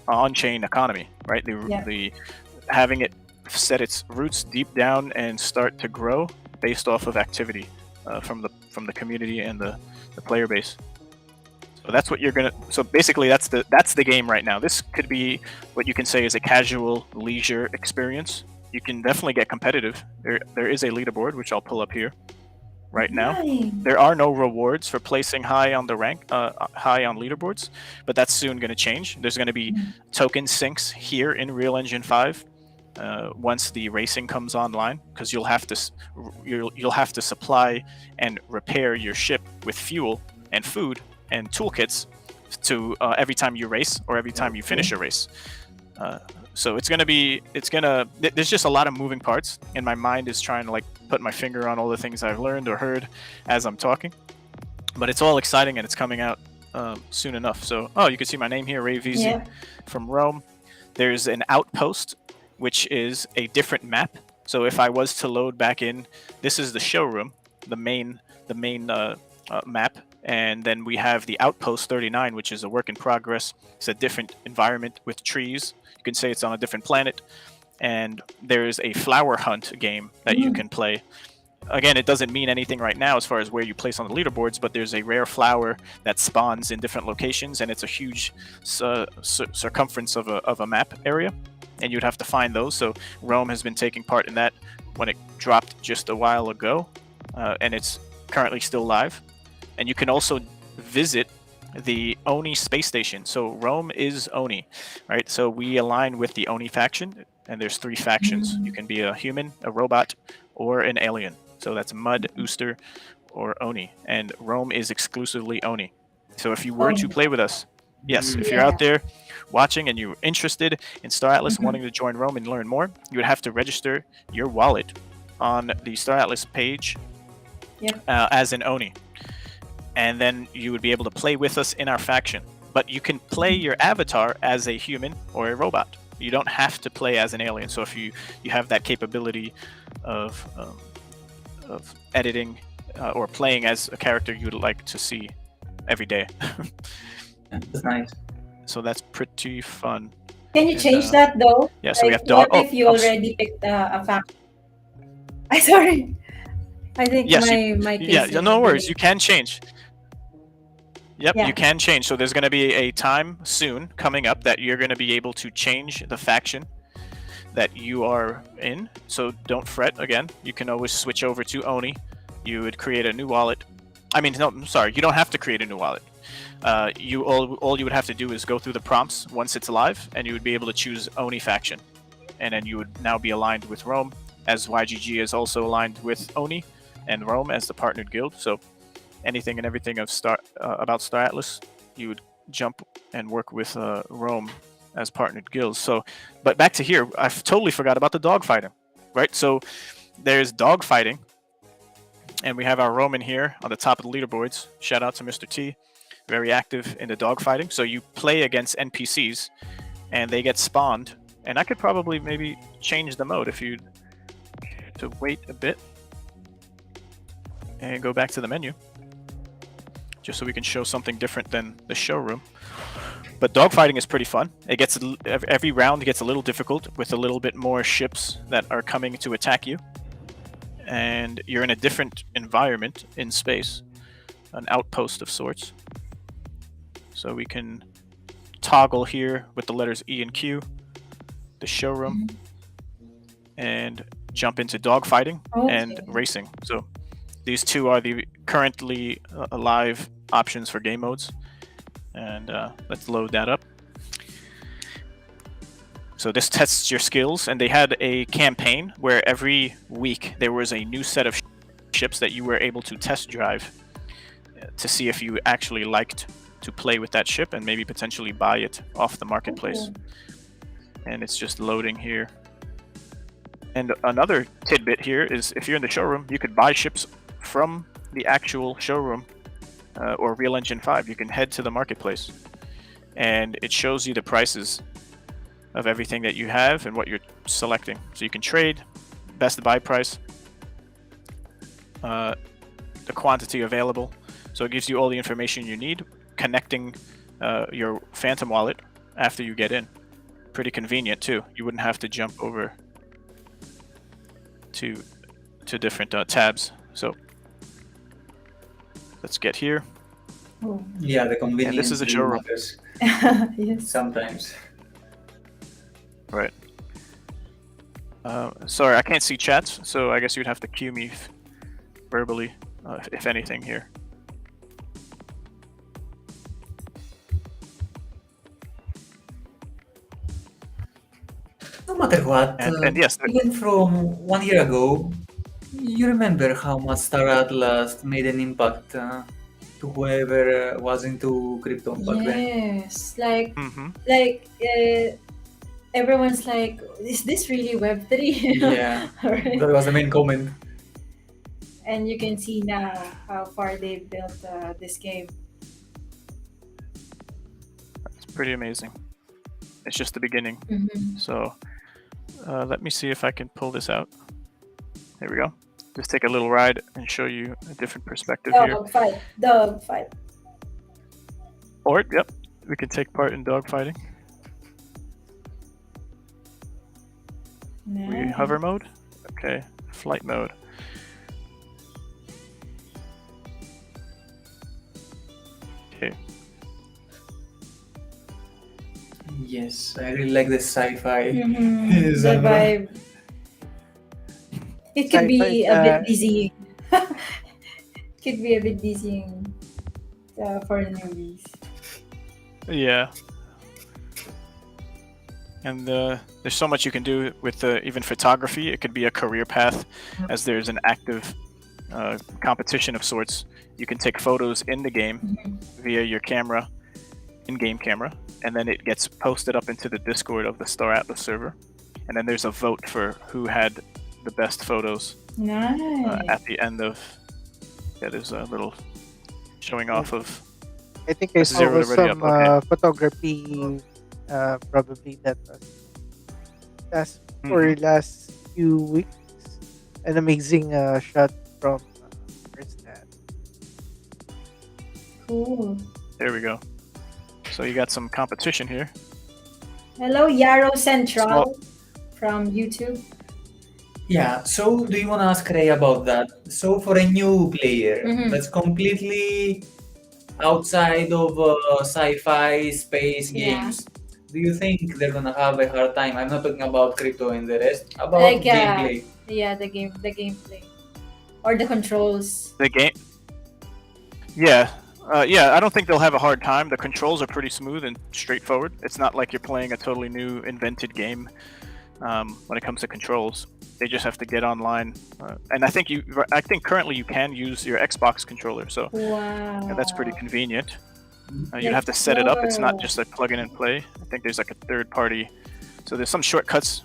on-chain economy, right? The having it set its roots deep down and start to grow based off of activity from the community and the player base. So that's what you're gonna. So basically, that's the game right now. This could be what you can say is a casual leisure experience. You can definitely get competitive. There is a leaderboard, which I'll pull up here right now. There are no rewards for placing high on the rank, high on leaderboards, but that's soon going to change. There's going to be token sinks here in Real Engine 5 once the racing comes online, because you'll have to supply and repair your ship with fuel and food and toolkits to every time you race or every time you finish a race. So there's just a lot of moving parts, and my mind is trying to put my finger on all the things I've learned or heard as I'm talking. But it's all exciting, and it's coming out soon enough. So, you can see my name here, Ray VZ from Rome. There's an outpost, which is a different map. So if I was to load back in, this is the showroom, the main map. And then we have the Outpost 39, which is a work in progress. It's a different environment with trees. You can say it's on a different planet. And there's a flower hunt game that you can play. Again, it doesn't mean anything right now as far as where you place on the leaderboards, but there's a rare flower that spawns in different locations, and it's a huge circumference of a map area, and you'd have to find those. So Rome has been taking part in that when it dropped just a while ago, and it's currently still live. And you can also visit the Oni space station. So Rome is Oni, right? So we align with the Oni faction, and there's 3 factions. You can be a human, a robot, or an alien. So that's Mud, Ooster, or Oni. And Rome is exclusively Oni. So if you were to play with us, yes, if you're out there watching and you're interested in Star Atlas, wanting to join Rome and learn more, you would have to register your wallet on the Star Atlas page as an Oni. And then you would be able to play with us in our faction. But you can play your avatar as a human or a robot. You don't have to play as an alien. So if you have that capability of editing or playing as a character you would like to see every day. That's nice. So that's pretty fun. Can you change that though? Yeah, so we have dog. What if you already picked a faction? Sorry. I think my case no worries. You can change. Yep, you can change. So there's going to be a time soon coming up that you're going to be able to change the faction that you are in. So don't fret. Again, you can always switch over to Oni. You would create a new wallet. I'm sorry. You don't have to create a new wallet. All you would have to do is go through the prompts once it's live, and you would be able to choose Oni faction, and then you would now be aligned with Rome, as YGG is also aligned with Oni and Rome as the partnered guild. So anything and everything of about Star Atlas, you would jump and work with Rome as partnered guilds. So, but back to here, I totally forgot about the dogfighting, right? So there's dogfighting, and we have our Roman here on the top of the leaderboards. Shout out to Mr. T, very active in the dogfighting. So you play against NPCs, and they get spawned. And I could probably maybe change the mode if you'd to wait a bit and go back to the menu, just so we can show something different than the showroom. But dogfighting is pretty fun. It gets every round gets a little difficult with a little bit more ships that are coming to attack you, and you're in a different environment in space, an outpost of sorts. So we can toggle here with the letters E and Q, the showroom, and jump into dogfighting and Okay. racing. So these two are the currently alive options for game modes. And let's load that up. So this tests your skills, and they had a campaign where every week there was a new set of ships that you were able to test drive to see if you actually liked to play with that ship and maybe potentially buy it off the marketplace. And it's just loading here. And another tidbit here is if you're in the showroom, you could buy ships from the actual showroom or Real Engine 5. You can head to the marketplace and it shows you the prices of everything that you have and what you're selecting. So you can trade, best buy price, the quantity available. So it gives you all the information you need, connecting your Phantom wallet after you get in. Pretty convenient too. You wouldn't have to jump over to different tabs. So let's get here. Yeah, the convenience. And this is a showroom. Yes. Sometimes. Right. Sorry, I can't see chats, so I guess you'd have to cue me verbally, if anything here. No matter what, And yes, even from 1 year ago, you remember how much Star Atlas made an impact to whoever was into crypto back then. Yes, like mhm. everyone's like, is this really Web3? Yeah, Right? that was the main comment. And you can see now how far they built this game. It's pretty amazing. It's just the beginning. Mm-hmm. So let me see if I can pull this out. There we go. Just take a little ride and show you a different perspective here. Dogfight. Or, yep, we can take part in dogfighting. We hover mode. Okay, flight mode. Okay. Yes, I really like the sci-fi. The genre. vibe. It could be a bit dizzying. Could be a bit dizzying for newbies. Yeah. And there's so much you can do with even photography. It could be a career path, as there's an active competition of sorts. You can take photos in the game via your camera, in-game camera, and then it gets posted up into the Discord of the Star Atlas server. And then there's a vote for who had the best photos Nice. at the end of. Yeah, there's a little showing off of. I think I This is already saw some up, okay. photography, probably that was last few weeks. An amazing shot from where's that? Cool. There we go. So you got some competition here. Hello, Yarrow Central Small- from YouTube. Yeah, so do you want to ask Ray about that? So for a new player Mhm. that's completely outside of sci-fi space Yeah. games, do you think they're gonna have a hard time? I'm not talking about crypto and the rest, about Like, gameplay. Yeah, the gameplay or the controls. The game. Yeah. I don't think they'll have a hard time. The controls are pretty smooth and straightforward. It's not like you're playing a totally new, invented game when it comes to controls. They just have to get online, and I think currently you can use your Xbox controller, so Wow. that's pretty convenient. You have to set it up. It's not just a plug in and play. I think there's like a third party, so there's some shortcuts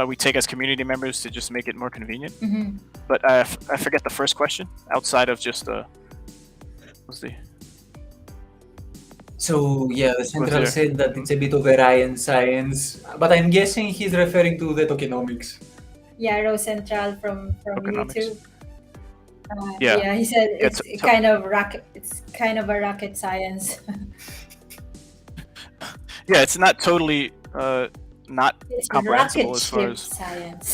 we take as community members to just make it more convenient. Mhm. But I forget the first question outside of just what's the. So yeah, the Central there? said that it's a bit of a Ryan science, but I'm guessing he's referring to the tokenomics. Yarrow Central from Tokenomics. YouTube. Yeah. He said It's it's kind of a rocket science. Yeah, it's not totally not It's comprehensible rocket as far ship as. science.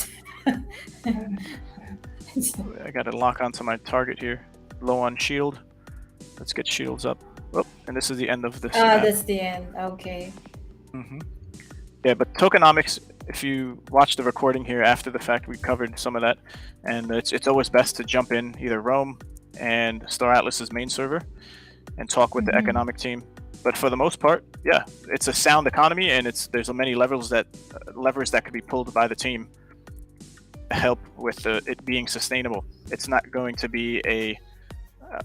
I got to lock onto my target here. Low on shield. Let's get shields up. Well, and this is the end of this map. That's the end. Okay. hmm Yeah, but tokenomics, if you watch the recording here after the fact, we covered some of that, and it's always best to jump in either Rome and Star Atlas's main server and talk with the economic team. But for the most part, yeah, it's a sound economy, and there's many levers that could be pulled by the team to help with it being sustainable. It's not going to be a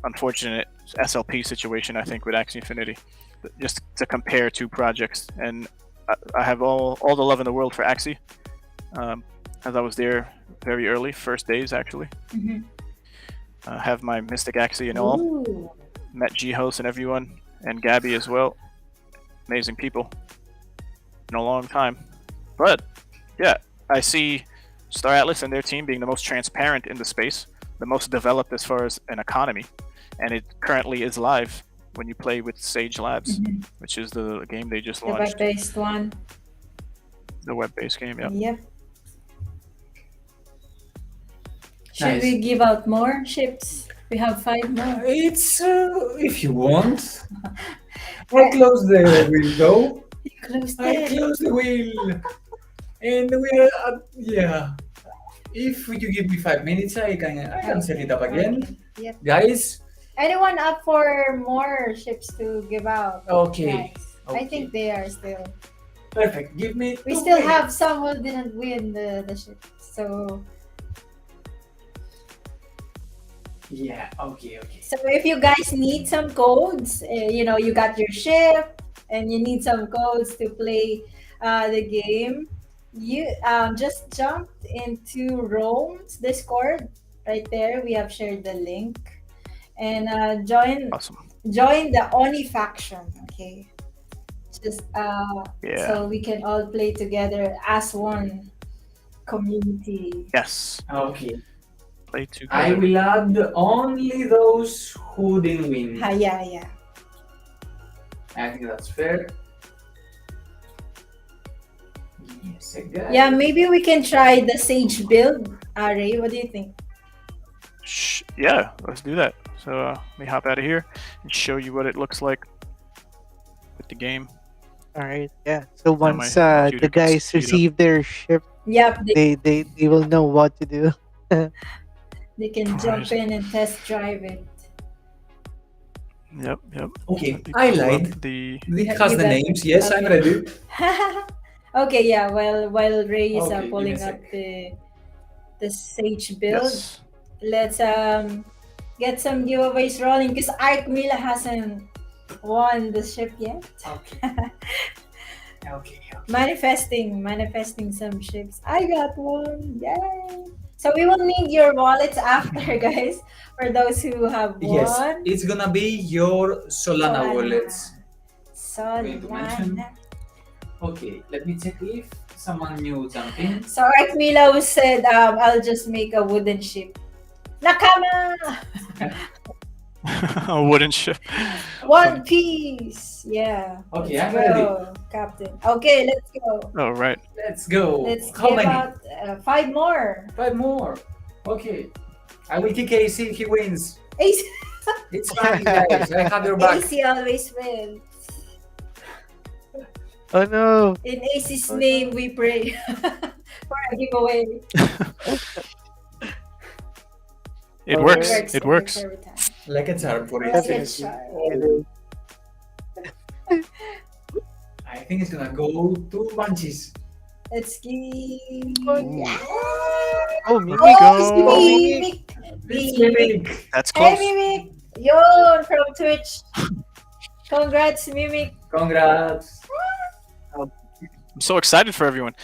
unfortunate SLP situation, I think, with Axie Infinity. Just to compare two projects, and I have all the love in the world for Axie, as I was there very early, first days actually. I have my Mystic Axie and all. Ooh. Met G-Host and everyone, and Gabby as well. Amazing people. In a long time. But, yeah, I see Star Atlas and their team being the most transparent in the space, the most developed as far as an economy, and it currently is live when you play with Sage Labs, which is the game they just The launched. web-based one. The web-based game, yeah. Yep. Should Nice. we give out more ships? We have 5 more. It's if you want. I close the window. You closed I it. close the wheel, and we're yeah. If you give me 5 minutes, I can set it up again, Yep. guys. Anyone up for more ships to give out? Okay. Guys? I Okay. think they are still. Perfect. Give me. We 2 still minutes. have some who didn't win the ship. So Yeah. Okay. Okay. so if you guys need some codes, you got your ship and you need some codes to play the game, you just jump into Rome's Discord right there. We have shared the link, and join Awesome. the Oni faction. Okay, just Yeah. so we can all play together as one community. Yes. Okay. Play together. I will add only those who didn't win. Yeah. I think that's fair. Yes, guys. Yeah, maybe we can try the Sage build. Ray, what do you think? Yeah, let's do that. So let me hop out of here and show you what it looks like with the game. All right, yeah. So my once computer the can guys speed up. receive their ship, Yep, they will know what to do. they can jump in and test drive it. Yep. Okay, Let me I pull up lied. The It has You the got names. it. Yes, I'm Okay. ready. Okay, yeah. While Ray is Okay, give me pulling a up sec. the Sage build, yes. let's get some giveaways rolling because Mila hasn't won the ship yet. Okay. Manifesting some ships. I got one. Yay! So we will need your wallets after, guys, for those who have Yes, won. it's gonna be your Solana wallets. Going to mention. Solana. Okay, let me check if someone new jumped in. So Mila said, I'll just make a wooden ship. Nakama! A wooden ship. One Piece! Yeah. Okay, Let's I'm ready. go, Captain. Okay, let's go. Oh, right. Let's go. Let's How give many? out 5 more. 5 more. Okay. I will kick AC if he wins. AC, It's fine, guys. I have your back. AC always wins. Oh no! In AC's name, we pray for a giveaway. It Oh, works. It It works. every time. Like a charm for Like AC. a charm. I think it's gonna go to Munchies. Let's give. Oh, Mimic! go. Mimic! It's Mimic. That's Hey, close. Mimic! Yon from Twitch. Congrats, Mimic. Congrats. I'm so excited for everyone.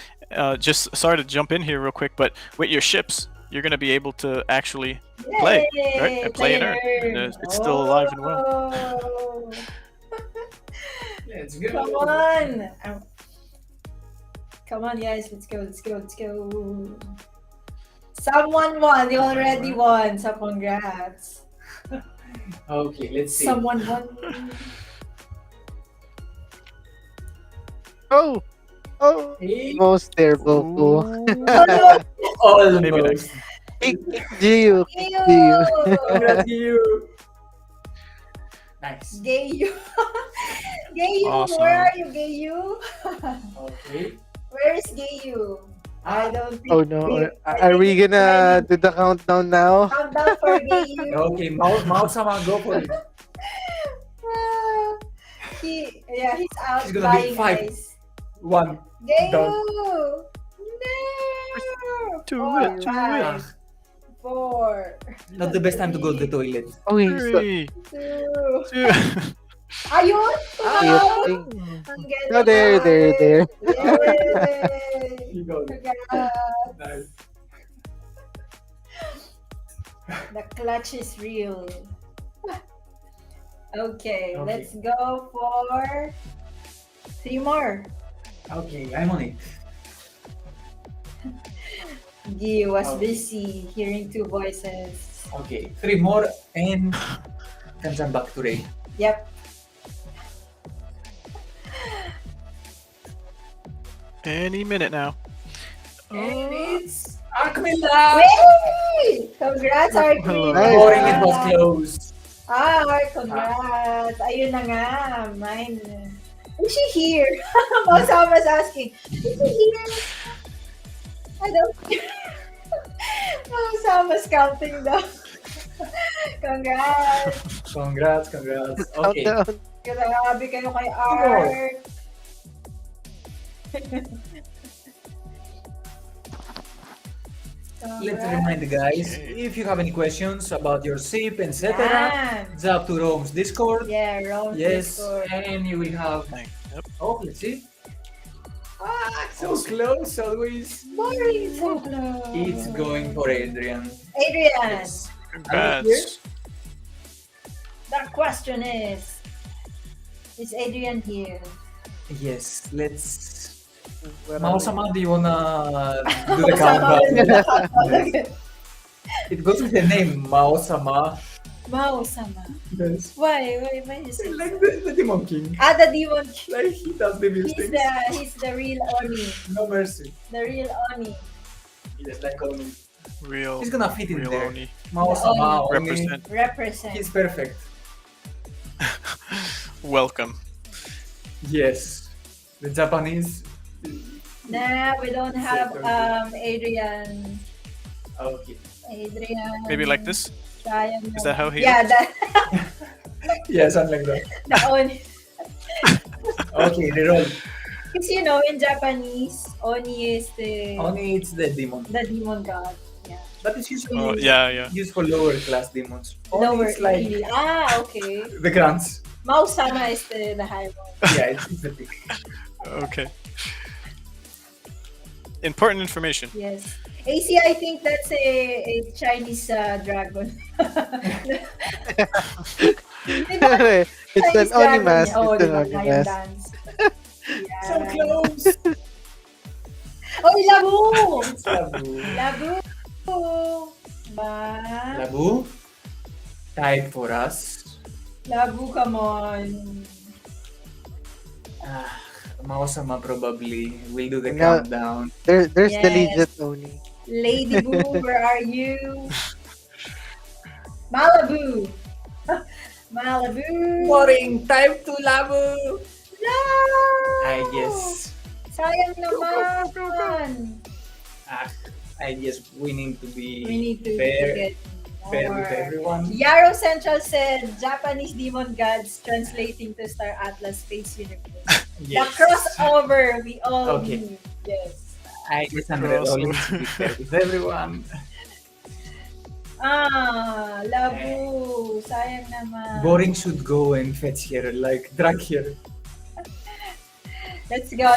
Just sorry to jump in here real quick, but with your ships, you're going to be able to actually play, right? And play and earn. And it's still alive and well. well. Let's go. Come on. Come on, guys. Let's go. Someone won. You already won. So congrats. Okay, let's see. Someone won. Oh! Hey, Almost there, Boku. Oh, no. Maybe almost. next. Kick Gio! Kick Gio! Congrats to you. Nice. Gayu. Gayu, Awesome. where are you, Gayu? Okay. Where is Gayu? I don't think. Oh no, I are we think it's gonna ready. do the countdown now? Countdown for Gayu. Okay, Mao-sama, go for it. Ah, he's out He's gonna be flying, 5. guys. 1. Gayu! Done. No! Do Four, it, do five, it. 4. Not the best time to go to the toilet. Okay, so 3, 2. 2. Ayun! Wait, Ang galing no, there. Yay! You go. Congrats. Nice. The clutch is real. Okay, let's go for 3 more. Okay, I'm on it. Guy was Okay. busy hearing 2 voices. Okay, 3 more and can jump back to Ray. Yep. Any minute now. And it's... Arkmilla! Wait! Congrats, Arkin! Nice. Boring, it was close. Congrats! Ayun na nga, mine. Is she here? Osama's asking, is she here? I don't Osama's counting down. Congrats! Congrats. Okay. countdown. Grabe kayo kay Art. Let's remind the guys, if you have any questions about your SIP, etc., Yan. it's up to Rome's Discord. Yeah, Rome Yes, Discord. and you will have. Yep. Oh, let's see. So close always. Boring, so close. It's going for Adrian. Adrian, Congrats. the question is Adrian here? Yes, let's. Where are Mao-sama, do you wanna do the Osama countdown? will- It goes with the name, Mao-sama. Mao-sama. Yes. Why is it? Like the Demon King. The Demon King. Like he does the He's things. he's the real Oni. No mercy. The real Oni. Yes, like Oni. Real, He's gonna fit in real there. Oni. Mao-sama, Oni. Represent. Represent. He's perfect. Welcome. Yes. The Japanese. Nah, we don't have Adrian. Okay. Adrian. Maybe like this? Sayang Is that how he Yeah, looks? Yeah, something like that. the Oni. Okay, reroll. Because in Japanese, Oni is the Oni, it's the demon. demon god. Yeah. But it's usually Oh, yeah. used for lower class demons. Oni Lower is like really. Okay. the grants. Mao-sama is the high one. Yeah, it's the pick. Okay. Important information. Yes. AC, I think that's a Chinese dragon. Diba? It's an Chinese Oni dragon mask. niya. Oh, It's an diba? Oni Lion mask. dance. So Yeah. close. Oh, Labu! Labu. Labu! Ba? Labu. Type for us. Labu, come on. Mao-sama probably will do the Now- countdown. There's the Yes. legit Oni. Lady Boo, where are you? Malibu! Malibu! Boring. Time to Labu. No! I guess. Sayang naman! I guess we need to be We need to fair, get fair more. with everyone. Yarrow Central said, Japanese demon gods translating to Star Atlas Space Universe. Yes. The crossover we all Okay. need. Yes. I guess I'm rolling to be fair with everyone. Labu. Sayang naman. Boring should go and fetch here, like drag here. Let's go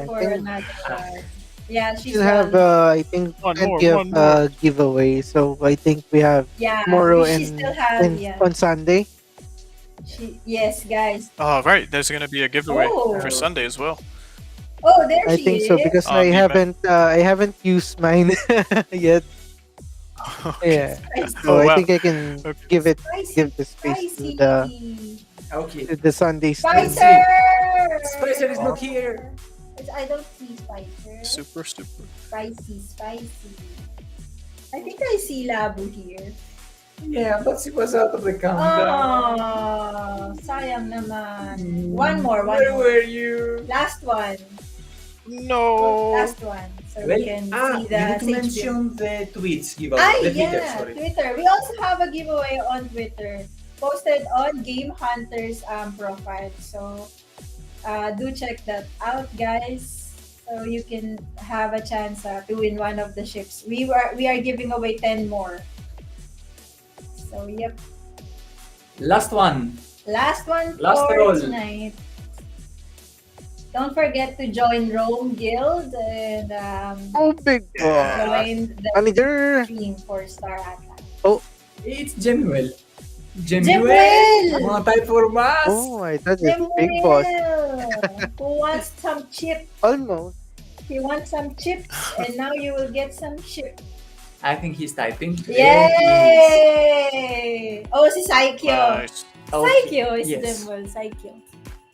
for another one. Yeah, she's Still have, done. I think, One more, plenty one of giveaway. So I think we have Yeah, tomorrow she and, still has, and yeah. on Sunday. Yes, guys. Oh, right. There's going to be a giveaway Oh. for Sunday as well. Oh, there I she think is. so because Oh, I Dima. haven't used mine yet. Yeah. So Oh, I wow. think I can Okay. give Spicy, the space spicy. Okay. to the Sunday stream. Spicer! Spicer is not here. I don't see Spicer. Super. Spicy. I think I see Labu here. Yeah, but she was out of the countdown. Oh, sayang naman. One more. Where were you? Last one. No. Last one. So we can see you the need to Sage mention build. the tweets giveaway. The Twitter, Yeah, sorry. Twitter. We also have a giveaway on Twitter, posted on GameHunters profile. So do check that out, guys. So you can have a chance to win one of the ships. We are giving away 10 more. So yep. Last one. Last one Last for roll. tonight. Don't forget to join Rome Guild and Oh, big boss. join the Manager. stream for Star Atlas. It's Jemuel. Jemuel! Mga type for mass. Oh, I thought it's big boss. Who wants some chips? Almost. He wants some chips, and now you will get some chips. I think he's typing. Yay! Oh, si Saikyo. Nice. Saikyo is Yes. Jemuel. Saikyo.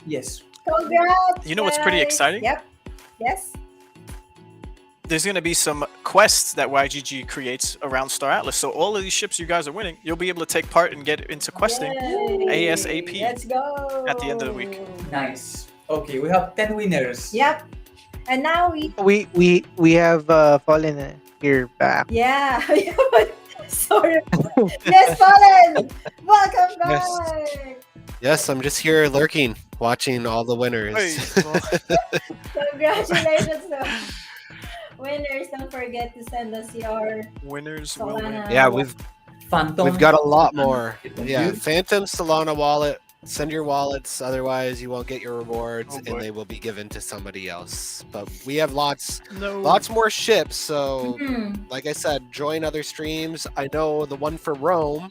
Yes. Congrats! You know what's pretty guys. exciting? Yep. Yes. There's going to be some quests that YGG creates around Star Atlas. So all of these ships you guys are winning, you'll be able to take part and get into questing. Yay. ASAP Let's go. at the end of the week. Nice. Okay, we have 10 winners. Yep. And now we We have Fallen here back. yeah. Sorry. Yes, Fallen. Welcome back. Yes, I'm just here lurking, watching all the winners. Hey, Congratulations, winners. Don't forget to send us your winners will win. Solana. Yeah, we've Phantom. got a lot more. Phantom Yeah, build. Phantom Solana wallet. Send your wallets, otherwise you won't get your rewards, Oh, boy. and they will be given to somebody else. But we have lots No. more ships. So, Mhm. like I said, join other streams. I know the one for Rome.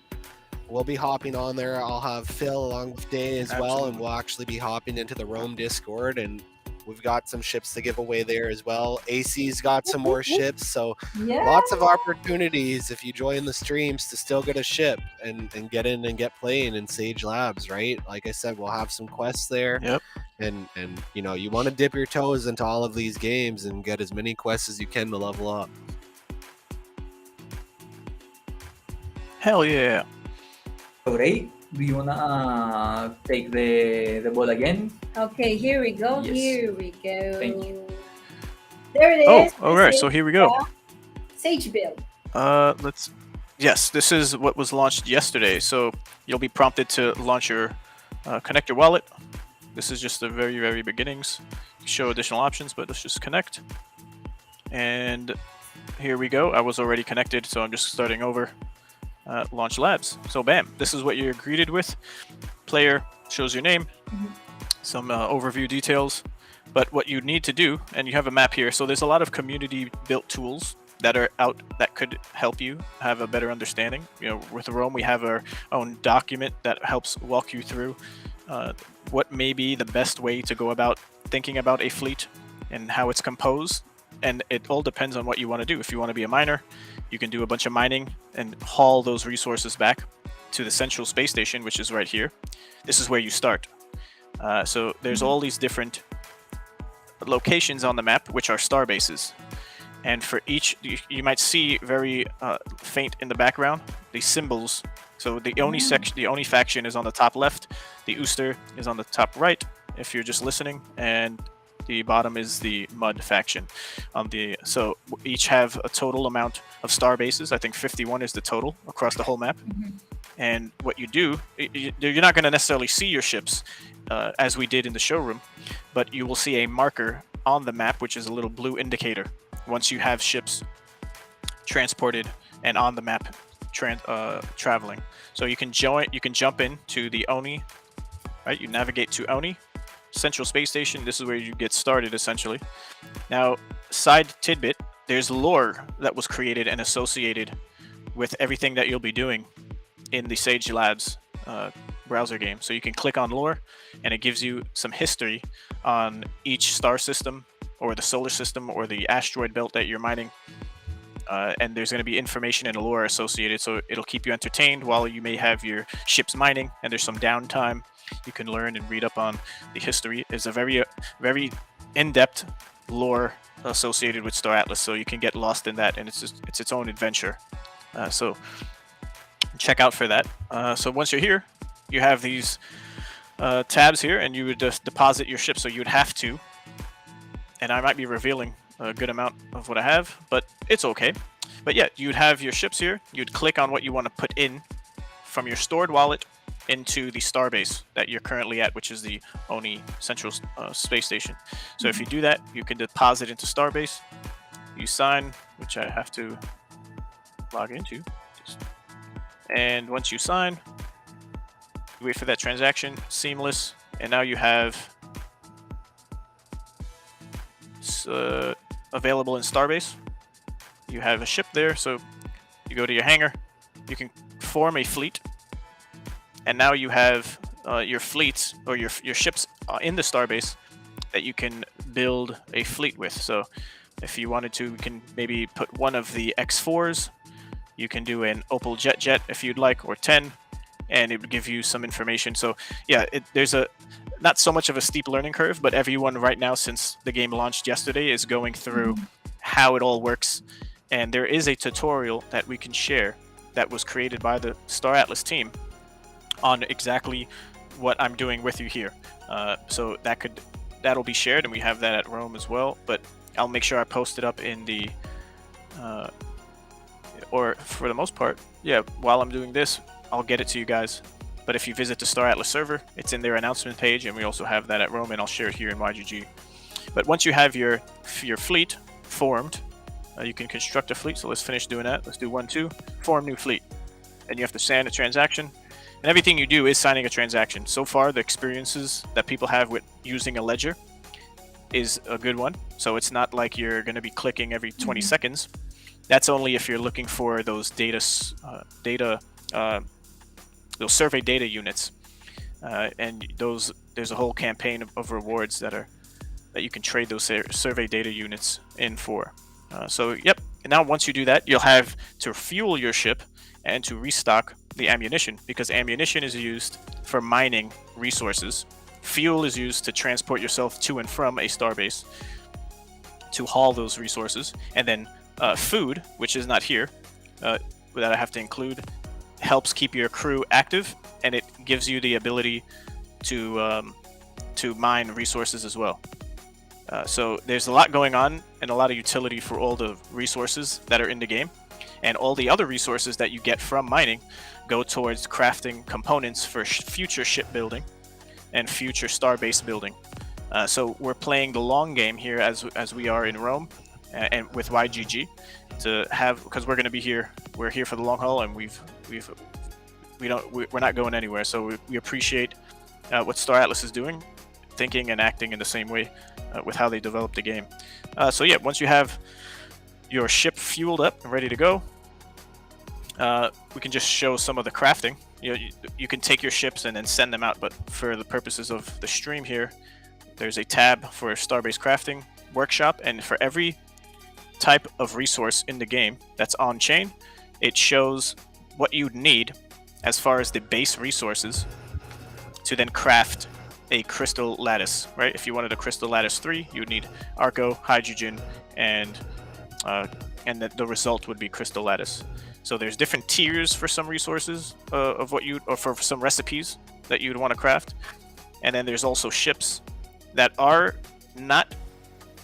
We'll be hopping on there. I'll have Phil along with Day as well, and Absolutely. we'll actually be hopping into the Rome Discord, and we've got some ships to give away there as well. AC's got some more ships, so Yeah. lots of opportunities if you join the streams to still get a ship and get in and get playing in Sage Labs, right? Like I said, we'll have some quests there. Yep. And you know, you want to dip your toes into all of these games and get as many quests as you can to level up. Hell yeah. Ray, do you wanna take the ball again? Okay, here we go. Yes. Here we go. Thank you. There it Oh, is. all right. So here we go. Sage build. Let's. Yes, this is what was launched yesterday. So you'll be prompted to launch your connect your wallet. This is just the very, very beginnings. Show additional options, but let's just connect. And here we go. I was already connected, so I'm just starting over. Launch labs. So bam, this is what you're greeted with. Player shows your name, some overview details. But what you need to do, and you have a map here. So there's a lot of community built tools that are out that could help you have a better understanding. You know, with Rome, we have our own document that helps walk you through what may be the best way to go about thinking about a fleet and how it's composed. And it all depends on what you want to do. If you want to be a miner, you can do a bunch of mining and haul those resources back to the central space station, which is right here. This is where you start. So there's all these different locations on the map, which are star bases. And for each, you might see very faint in the background, these symbols. So the Oni section, the Oni faction is on the top left, the Ooster is on the top right, if you're just listening, and the bottom is the Mud faction. So each have a total amount of star bases. I think 51 is the total across the whole map. And what you do, you're not going to necessarily see your ships as we did in the showroom, but you will see a marker on the map, which is a little blue indicator. Once you have ships transported and on the map traveling, so you can jump in to the Oni, right? You navigate to Oni Central Space Station. This is where you get started essentially. Now, side tidbit: there's lore that was created and associated with everything that you'll be doing in the Sage Labs browser game. So you can click on lore, and it gives you some history on each star system, or the solar system, or the asteroid belt that you're mining. And there's going to be information and lore associated, so it'll keep you entertained while you may have your ships mining, and there's some downtime. You can learn and read up on the history. It's a very, very in-depth lore associated with Star Atlas, so you can get lost in that, and it's its own adventure. So check out for that. So once you're here, you have these tabs here, and you would just deposit your ship. So you would have to, and I might be revealing a good amount of what I have, but it's okay. But yeah, you'd have your ships here. You'd click on what you want to put in from your stored wallet into the starbase that you're currently at, which is the Oni Central Space Station. So if you do that, you can deposit into starbase. You sign, which I have to log into. And once you sign, you wait for that transaction, seamless, and now you have available in starbase. You have a ship there, so you go to your hangar, you can form a fleet, and now you have your fleets or your ships in the starbase that you can build a fleet with. So if you wanted to, we can maybe put one of the X4s. You can do an Opal Jet if you'd like, or 10, and it would give you some information. So yeah, there's not so much of a steep learning curve, but everyone right now, since the game launched yesterday, is going through how it all works. And there is a tutorial that we can share that was created by the Star Atlas team on exactly what I'm doing with you here. So that'll be shared, and we have that at Rome as well. But I'll make sure I post it up in the, or for the most part, yeah, while I'm doing this, I'll get it to you guys. But if you visit the Star Atlas server, it's in their announcement page, and we also have that at Rome, and I'll share it here in YGG. But once you have your fleet formed, you can construct a fleet. So let's finish doing that. Let's do 1, 2, form new fleet. And you have to sign a transaction. And everything you do is signing a transaction. So far, the experiences that people have with using a ledger is a good one. So it's not like you're going to be clicking every 20 seconds. That's only if you're looking for those those survey data units. And there's a whole campaign of rewards that you can trade those survey data units in for. So yep, and now once you do that, you'll have to fuel your ship and to restock the ammunition, because ammunition is used for mining resources. Fuel is used to transport yourself to and from a starbase to haul those resources. And then food, which is not here, that I have to include, helps keep your crew active, and it gives you the ability to mine resources as well. So there's a lot going on and a lot of utility for all the resources that are in the game, and all the other resources that you get from mining go towards crafting components for future shipbuilding and future starbase building. So we're playing the long game here as we are in Rome and with YGG to have, because we're going to be here. We're here for the long haul, and we're not going anywhere. So we appreciate what Star Atlas is doing, thinking and acting in the same way with how they developed the game. So yeah, once you have your ship fueled up and ready to go, we can just show some of the crafting. You can take your ships and then send them out, but for the purposes of the stream here, there's a tab for Starbase Crafting Workshop, and for every type of resource in the game that's on chain, it shows what you'd need as far as the base resources to then craft a crystal lattice, right? If you wanted a crystal lattice 3, you would need Arco, hydrogen, and the result would be crystal lattice. So there's different tiers for some resources or for some recipes that you would want to craft, and then there's also ships that are not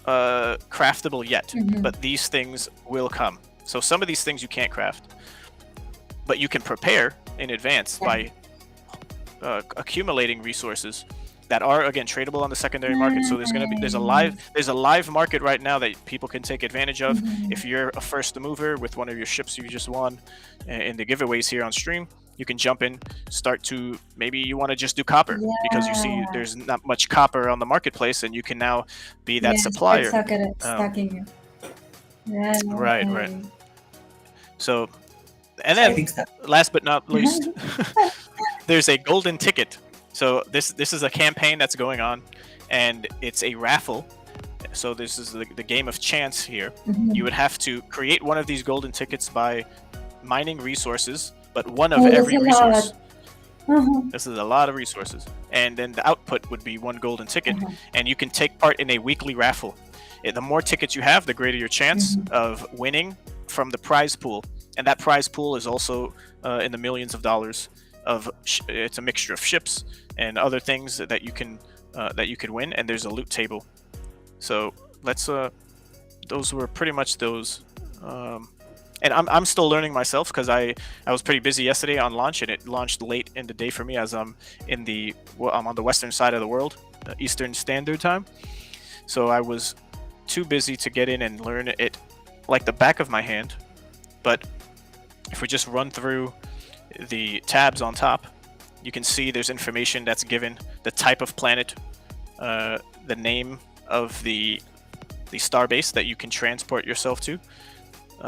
craftable yet, but these things will come. So some of these things you can't craft, but you can prepare in advance by accumulating resources that are, again, tradable on the secondary market. So there's a live market right now that people can take advantage of. If you're a first mover with one of your ships you just won in the giveaways here on stream, you can jump in, maybe you want to just do copper because you see there's not much copper on the marketplace, and you can now be that supplier. Stocking. Right. So, and then last but not least, there's a golden ticket. So this is a campaign that's going on, and it's a raffle. So this is the game of chance here. You would have to create one of these golden tickets by mining resources, but one of every resource. This is a lot of resources. And then the output would be one golden ticket, and you can take part in a weekly raffle. The more tickets you have, the greater your chance of winning from the prize pool. And that prize pool is also in the millions of dollars. It's a mixture of ships and other things that you can win, and there's a loot table. So let's those were pretty much those. And I'm still learning myself because I was pretty busy yesterday on launch, and it launched late in the day for me as I'm on the western side of the world, Eastern Standard Time. So I was too busy to get in and learn it like the back of my hand. But if we just run through the tabs on top, you can see there's information that's given: the type of planet, the name of the star base that you can transport yourself to,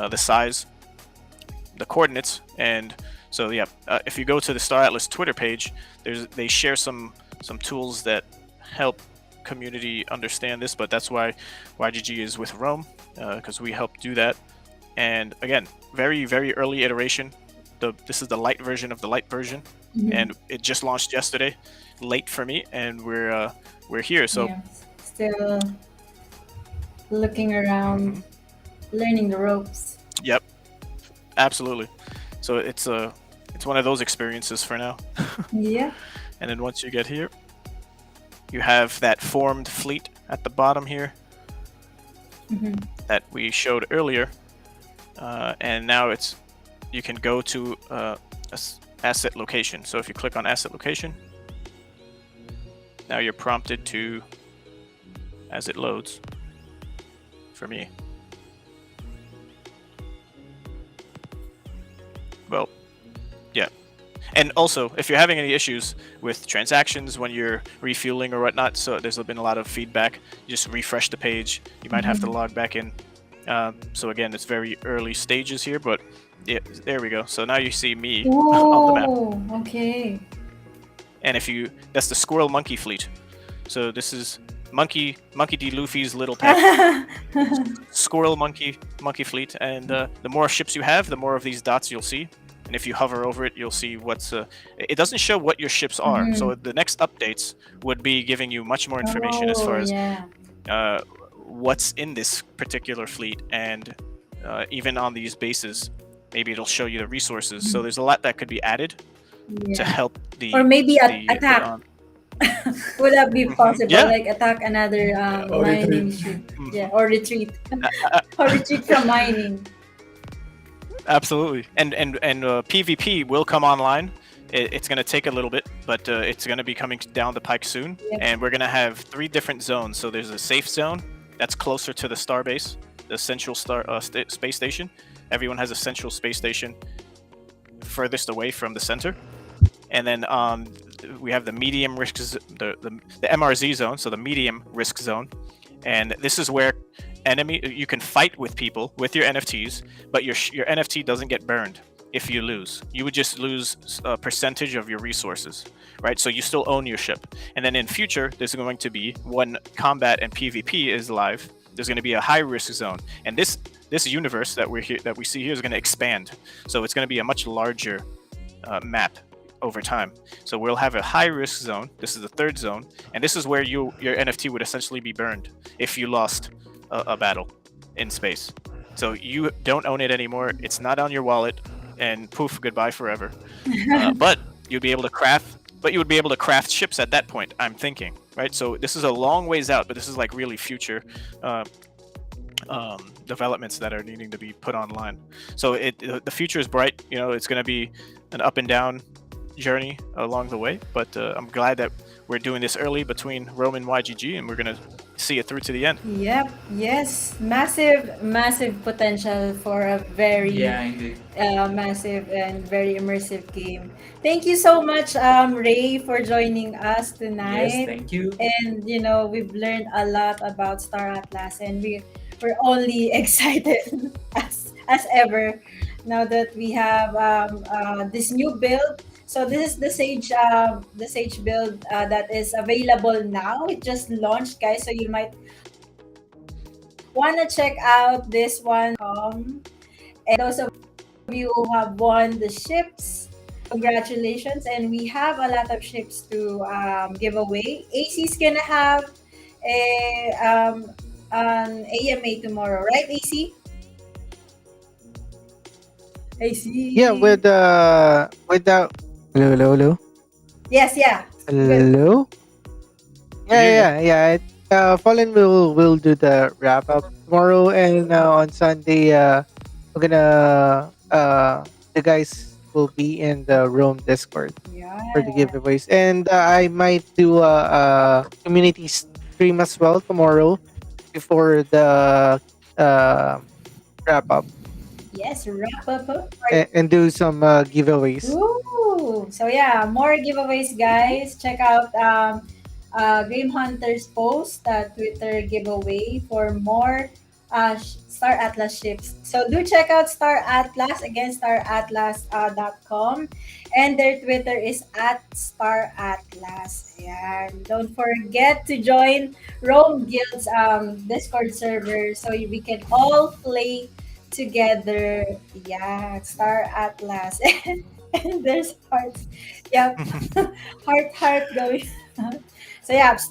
the size, the coordinates. And so if you go to the Star Atlas Twitter page, they share some tools that help community understand this, but that's why YGG is with Rome, because we help do that. And again, very, very early iteration. This is the light version of the light version, and it just launched yesterday, late for me, and we're here. So still looking around, learning the ropes. Yep, absolutely. So it's one of those experiences for now. Yeah. And then once you get here, you have that formed fleet at the bottom here that we showed earlier, and now you can go to asset location. So if you click on asset location, now you're prompted to, as it loads for me. Well, yeah. And also, if you're having any issues with transactions when you're refueling or whatnot, so there's been a lot of feedback, you just refresh the page. You might have to log back in. So again, it's very early stages here, but yeah, there we go. So now you see me on the map. Oh, okay. And that's the Squirrel Monkey fleet. So this is Monkey D. Luffy's little pet. Squirrel Monkey fleet. And the more ships you have, the more of these dots you'll see. And if you hover over it, you'll see it doesn't show what your ships are. So the next updates would be giving you much more information as far as what's in this particular fleet, and even on these bases, maybe it'll show you the resources. So there's a lot that could be added to help or maybe attack. Would that be possible? Like attack another mining ship, or retreat, or retreat from mining. Absolutely. And PvP will come online. It's going to take a little bit, but it's going to be coming down the pike soon. And we're going to have 3 different zones. So there's a safe zone that's closer to the starbase, the central space station. Everyone has a central space station furthest away from the center. And then we have the medium risk, the MRZ zone, so the medium risk zone. And this is where you can fight with people with your NFTs, but your NFT doesn't get burned if you lose. You would just lose a percentage of your resources, right? So you still own your ship. And then in future, there's going to be, when combat and PvP is live, there's going to be a high risk zone. And this universe that we see here is going to expand. So it's going to be a much larger map over time. So we'll have a high risk zone. This is the 3rd zone, and this is where your NFT would essentially be burned if you lost a battle in space. So you don't own it anymore. It's not on your wallet, and poof, goodbye forever. But you'd be able to craft. But you would be able to craft ships at that point, I'm thinking, right? So this is a long ways out, but this is like really future developments that are needing to be put online. So the future is bright. It's going to be an up and down journey along the way, but I'm glad that we're doing this early between Rome and YGG, and we're going to see it through to the end. Yep. Yes. Massive potential for a very massive and very immersive game. Thank you so much, Ray, for joining us tonight. Yes, thank you. And we've learned a lot about Star Atlas, and we're only excited as ever now that we have this new build. So this is the Sage build that is available now. It just launched, guys. So you might want to check out this one. And those of you who have won the ships, congratulations. And we have a lot of ships to give away. AC's gonna have an AMA tomorrow, right, AC? I see. Yeah, with the hello. Yes, yeah. Good. Hello? We hear you. Fallen will do the wrap up tomorrow, and on Sunday, we're gonna the guys will be in the Rome Discord Yeah. for the giveaways, and I might do a community stream as well tomorrow before the uh, wrap up, Yes, wrap up. and do some giveaways. Ooh. So yeah, more giveaways, guys. Check out Game Hunters post Twitter giveaway for more Star Atlas ships. So do check out Star Atlas again, staratlas.com, and their Twitter is at Star Atlas. And don't forget to join Rome Guild's Discord server so we can all play together. Yeah, Star Atlas. And there's hearts. Yep. Heart going. So yeah, Hearts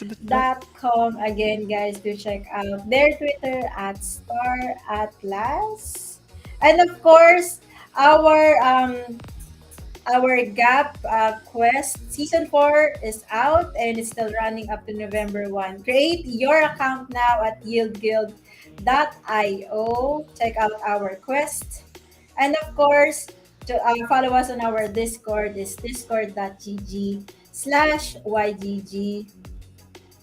in the chat. staratlas.com again, guys, to check out their Twitter at Star Atlas. And of course, our Gap quest season 4 is out and it's still running up to November 1. Create your account now at yieldguild.io. Check out our quest. And of course, to follow us on our Discord is discord.gg/YGG.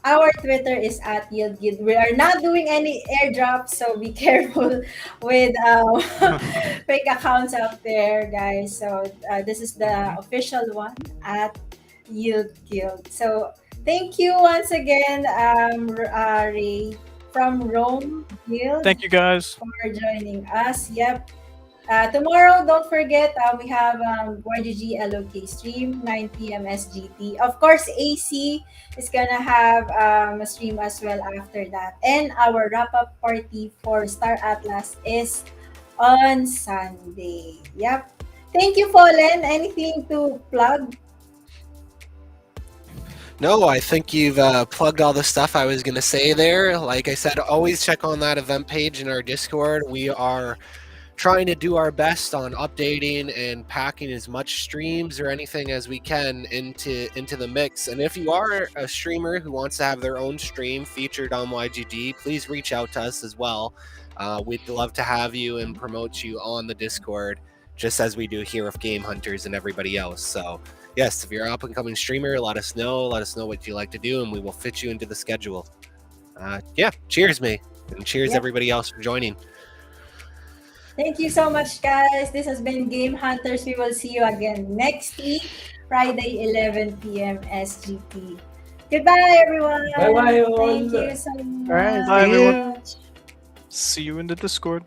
Our Twitter is at YieldGuild. We are not doing any airdrops, so be careful with fake accounts out there, guys. So this is the official one at Yield Guild. So thank you once again, Ray from Rome Guild Thank you guys. for joining us. Yep. Tomorrow, don't forget, we have YGG LOK stream, 9 p.m. SGT. Of course, AC is gonna have a stream as well after that. And our wrap-up party for Star Atlas is on Sunday. Yep. Thank you, Fallen. Anything to plug? No, I think you've plugged all the stuff I was going to say there. Like I said, always check on that event page in our Discord. We are trying to do our best on updating and packing as much streams or anything as we can into the mix. And if you are a streamer who wants to have their own stream featured on YGG, please reach out to us as well. We'd love to have you and promote you on the Discord, just as we do here with Game Hunters and everybody else. So yes, if you're an up-and-coming streamer, let us know what you like to do, and we will fit you into the schedule. Yeah, cheers, me, and cheers everybody else for joining. Thank you so much, guys. This has been Game Hunters. We will see you again next week, Friday, 11 p.m. SGT. Goodbye, everyone. Bye-bye, all. Thank you so much. All right, Bye, see you. everyone. See you in the Discord.